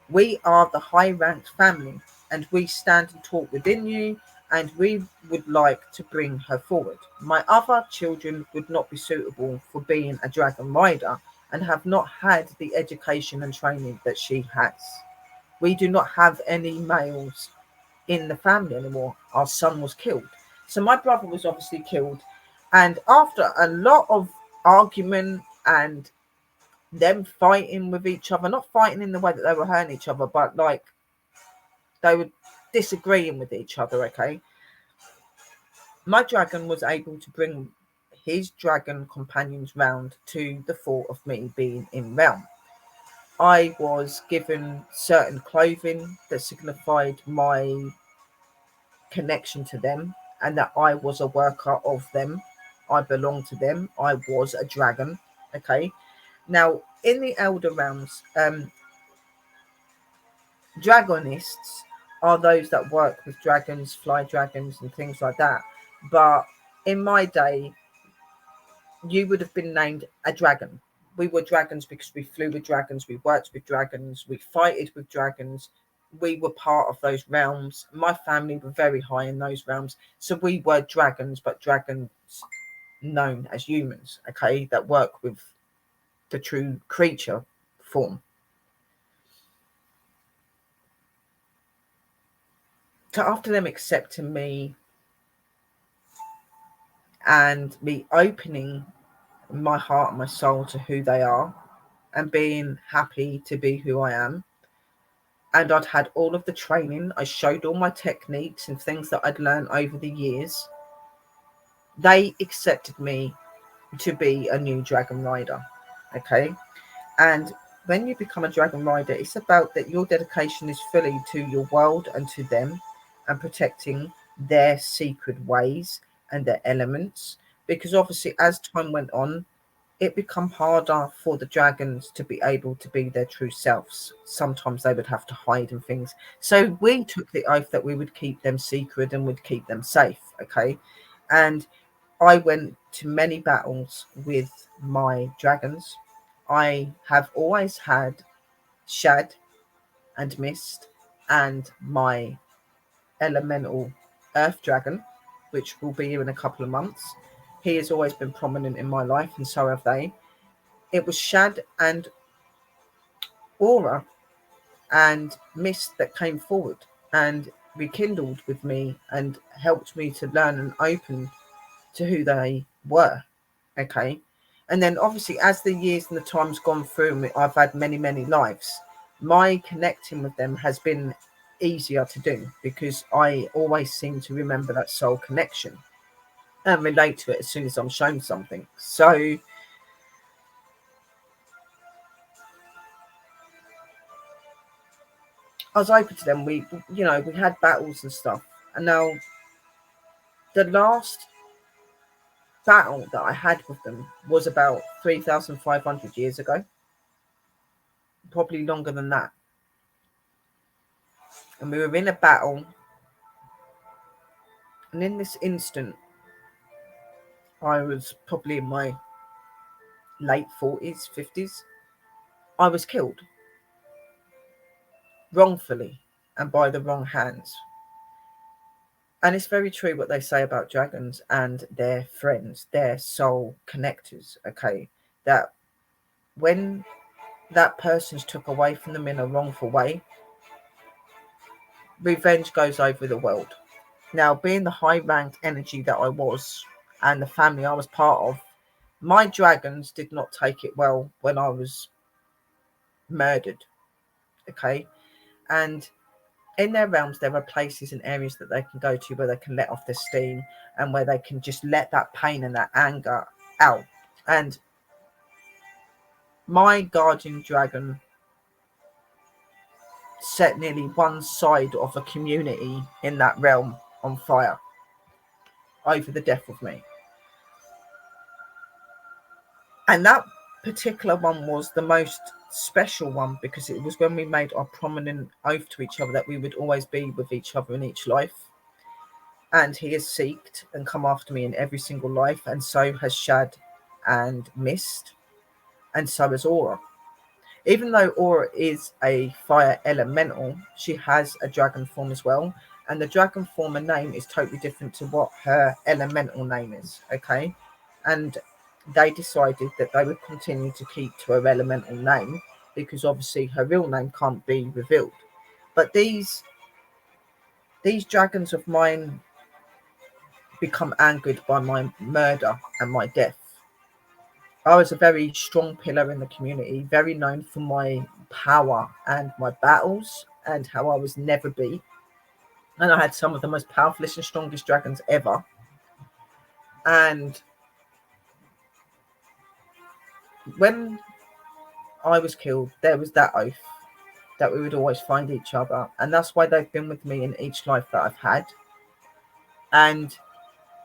We are the high-ranked family, and we stand and talk within you, and we would like to bring her forward. My other children would not be suitable for being a dragon rider and have not had the education and training that she has. We do not have any males in the family anymore. Our son was killed. So my brother was obviously killed. And after a lot of argument and them fighting with each other, not fighting in the way that they were hurting each other, but like they were disagreeing with each other, okay? My dragon was able to bring his dragon companions round to the thought of me being in realm. I was given certain clothing that signified my connection to them and that I was a worker of them. I belonged to them. I was a dragon. Okay. Now, in the Elder Realms, dragonists are those that work with dragons, fly dragons, and things like that. But in my day, you would have been named a dragon. We were dragons because we flew with dragons, we worked with dragons, we fighted with dragons. We were part of those realms. My family were very high in those realms. So we were dragons, but dragons known as humans, okay, that work with the true creature form. So after them accepting me and me opening my heart and my soul to who they are and being happy to be who I am, and I'd had all of the training, I showed all my techniques and things that I'd learned over the years, they accepted me to be a new dragon rider. Okay. And when you become a dragon rider, it's about that your dedication is fully to your world and to them and protecting their secret ways and their elements. Because obviously, as time went on, it become harder for the dragons to be able to be their true selves. Sometimes they would have to hide and things. So we took the oath that we would keep them secret and would keep them safe. Okay. And I went to many battles with my dragons. I have always had Shad and Mist and my elemental earth dragon, which will be here in a couple of months. He has always been prominent in my life, and so have they. It was Shad and Aura and Mist that came forward and rekindled with me and helped me to learn and open to who they were. Okay. And then obviously as the years and the time's gone through, I've had many, many lives. My connecting with them has been easier to do because I always seem to remember that soul connection and relate to it as soon as I'm shown something. So I was open to them. We had battles and stuff. And now the last battle that I had with them was about 3,500 years ago, probably longer than that. And we were in a battle, and in this instant, I was probably in my late 40s, 50s. I was killed wrongfully and by the wrong hands. And it's very true what they say about dragons and their friends, their soul connectors, okay? That when that person's took away from them in a wrongful way, revenge goes over the world. Now, being the high-ranked energy that I was and the family I was part of, my dragons did not take it well when I was murdered, okay? And in their realms, there are places and areas that they can go to where they can let off their steam and where they can just let that pain and that anger out. And my guardian dragon set nearly one side of a community in that realm on fire over the death of me. And that particular one was the most special one because it was when we made our prominent oath to each other that we would always be with each other in each life. And he has seeked and come after me in every single life, and so has Shad and Mist, and so has Aura. Even though Aura is a fire elemental, she has a dragon form as well, and the dragon form and name is totally different to what her elemental name is, okay? And they decided that they would continue to keep to her elemental name because obviously her real name can't be revealed. But these dragons of mine become angered by my murder and my death. I was a very strong pillar in the community, very known for my power and my battles and how I was never beat. And I had some of the most powerful and strongest dragons ever. And when I was killed, there was that oath that we would always find each other. And that's why they've been with me in each life that I've had. And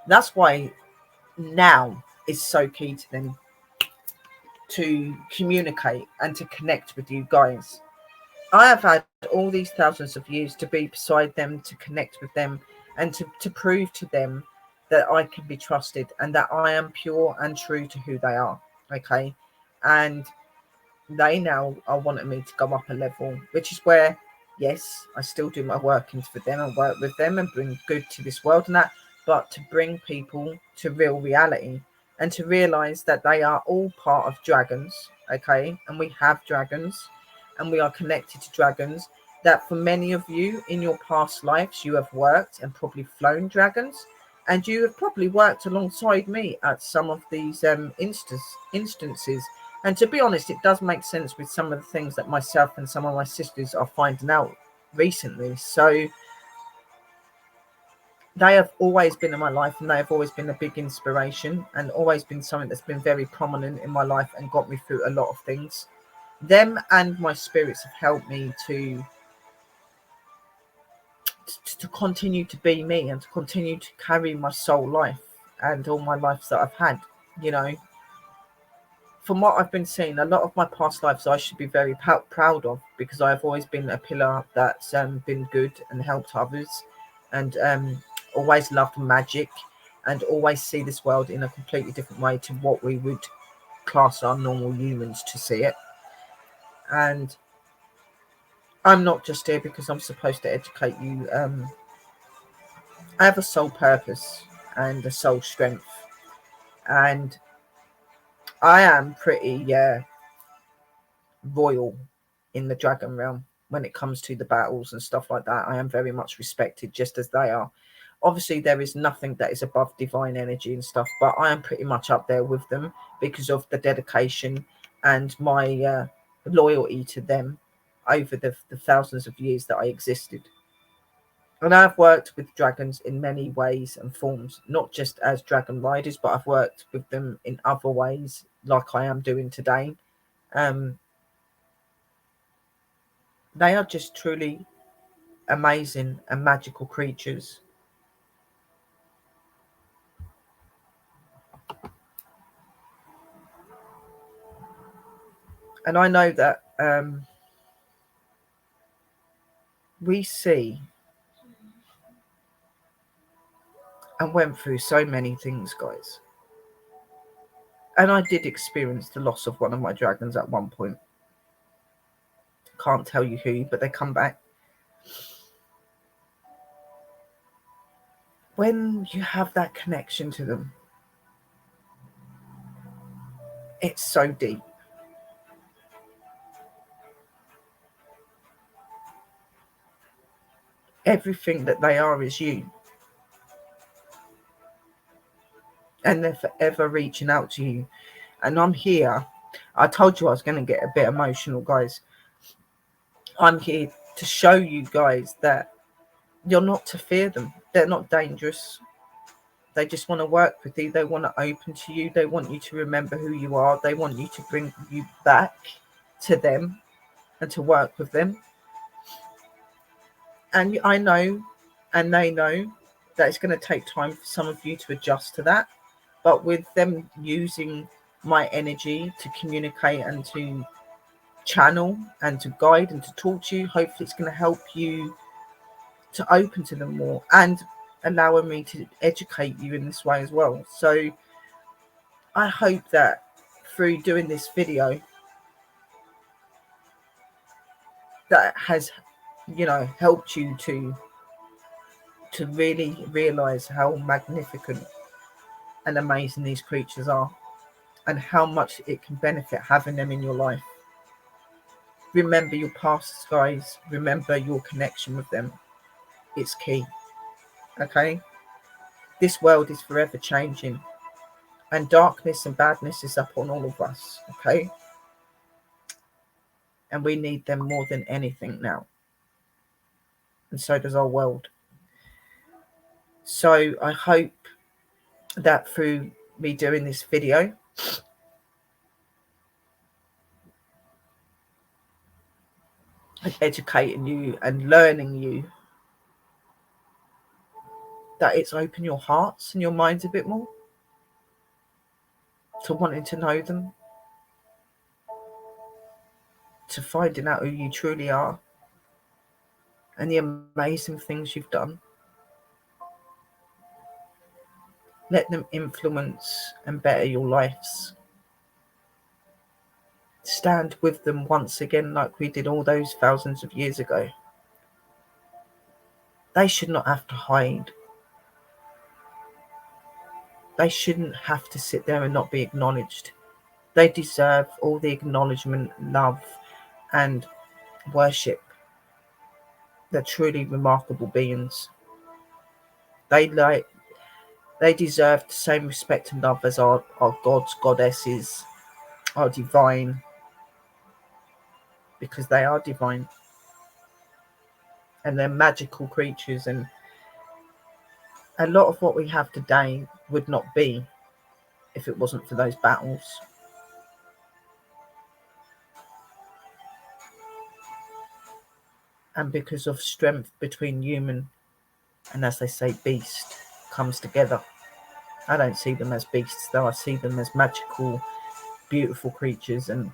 that's why now is so key to them to communicate and to connect with you guys. I have had all these thousands of years to be beside them, to connect with them, and to prove to them that I can be trusted and that I am pure and true to who they are. Okay. And they now are wanting me to go up a level, which is where, yes, I still do my workings for them and work with them and bring good to this world and that, but to bring people to real reality and to realize that they are all part of dragons, okay? And we have dragons and we are connected to dragons, that for many of you in your past lives, you have worked and probably flown dragons, and you have probably worked alongside me at some of these instances. And to be honest, it does make sense with some of the things that myself and some of my sisters are finding out recently. So they have always been in my life, and they have always been a big inspiration and always been something that's been very prominent in my life and got me through a lot of things. Them and my spirits have helped me to continue to be me and to continue to carry my soul life and all my lives that I've had, you know. from what I've been seeing, a lot of my past lives I should be very proud of, because I've always been a pillar that's been good and helped others, and always loved magic, and always see this world in a completely different way to what we would class our normal humans to see it. And I'm not just here because I'm supposed to educate you. I have a soul purpose and a soul strength, and I am pretty royal in the dragon realm when it comes to the battles and stuff like that. I am very much respected, just as they are. Obviously, there is nothing that is above divine energy and stuff, but I am pretty much up there with them because of the dedication and my loyalty to them over the thousands of years that I existed. And I've worked with dragons in many ways and forms, not just as dragon riders, but I've worked with them in other ways, like I am doing today. They are just truly amazing and magical creatures. And I know that we see and went through so many things, guys. And I did experience the loss of one of my dragons at one point. Can't tell you who, but they come back. When you have that connection to them, it's so deep. Everything that they are is you. And they're forever reaching out to you. And I'm here. I told you I was going to get a bit emotional, guys. I'm here to show you guys that you're not to fear them. They're not dangerous. They just want to work with you. They want to open to you. They want you to remember who you are. They want you to bring you back to them and to work with them. And I know, and they know, that it's going to take time for some of you to adjust to that. But with them using my energy to communicate and to channel and to guide and to talk to you, hopefully it's going to help you to open to them more, and allowing me to educate you in this way as well. So I hope that through doing this video, that has, helped you to really realize how magnificent and amazing these creatures are, and how much it can benefit having them in your life. Remember your past, guys. Remember your connection with them. It's key. Okay? This world is forever changing, and darkness and badness is up on all of us. Okay? And we need them more than anything now. And so does our world. So I hope that through me doing this video, and educating you and learning you, that it's opened your hearts and your minds a bit more to wanting to know them, to finding out who you truly are and the amazing things you've done. Let them influence and better your lives. Stand with them once again like we did all those thousands of years ago. They should not have to hide. They shouldn't have to sit there and not be acknowledged. They deserve all the acknowledgement, love, and worship. They're truly remarkable beings. They deserve the same respect and love as our gods, goddesses, are divine, because they are divine. And they're magical creatures, and a lot of what we have today would not be if it wasn't for those battles. And because of strength between human and, as they say, beast comes together. I don't see them as beasts, though. I see them as magical beautiful creatures and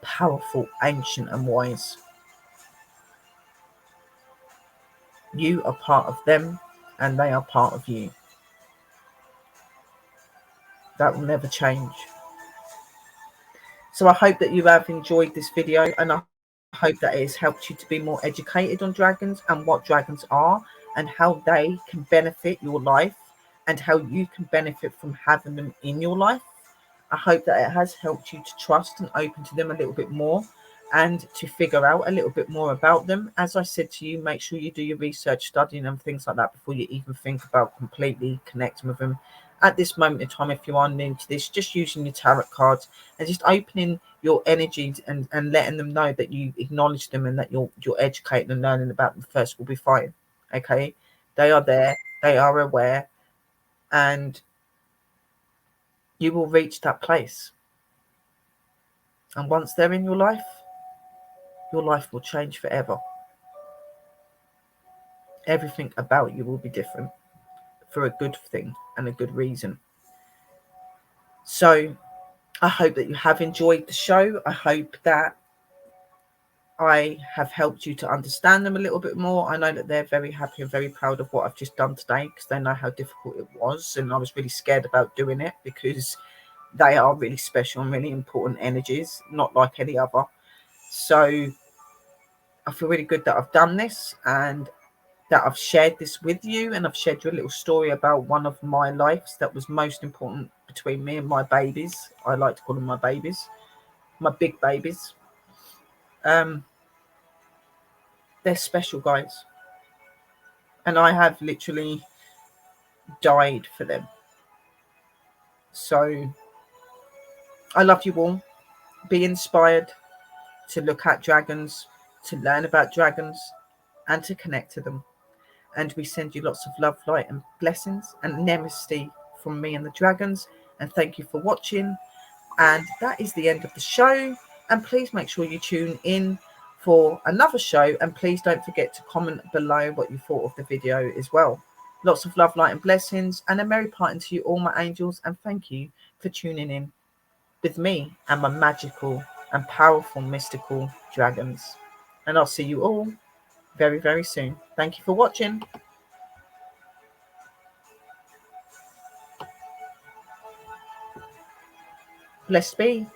powerful, ancient and wise. You are part of them and they are part of you. That will never change. So I hope that you have enjoyed this video, and I hope that it has helped you to be more educated on dragons and what dragons are and how they can benefit your life and how you can benefit from having them in your life. I hope that it has helped you to trust and open to them a little bit more and to figure out a little bit more about them. As I said to you, make sure you do your research, studying and things like that before you even think about completely connecting with them. At this moment in time, if you are new to this, just using your tarot cards and just opening your energies and letting them know that you acknowledge them and that you're educating and learning about them first will be fine. Okay, they are there, they are aware, and you will reach that place. And once they're in your life will change forever. Everything about you will be different for a good thing and a good reason. So I hope that you have enjoyed the show. I hope that I have helped you to understand them a little bit more. I know that they're very happy and very proud of what I've just done today, because they know how difficult it was. And I was really scared about doing it because they are really special and really important energies, not like any other. So I feel really good that I've done this and that I've shared this with you, and I've shared you a little story about one of my lives that was most important between me and my babies. I like to call them my babies, my big babies. They're special, guys, and I have literally died for them. So I love you all. Be inspired to look at dragons, to learn about dragons, and to connect to them. And we send you lots of love, light and blessings and namaste from me and the dragons. And thank you for watching. And that is the end of the show. And please make sure you tune in for another show. And please don't forget to comment below what you thought of the video as well. Lots of love, light and blessings, and a merry parting to you all, my angels. And thank you for tuning in with me and my magical and powerful mystical dragons. And I'll see you all very, very soon. Thank you for watching. Blessed be.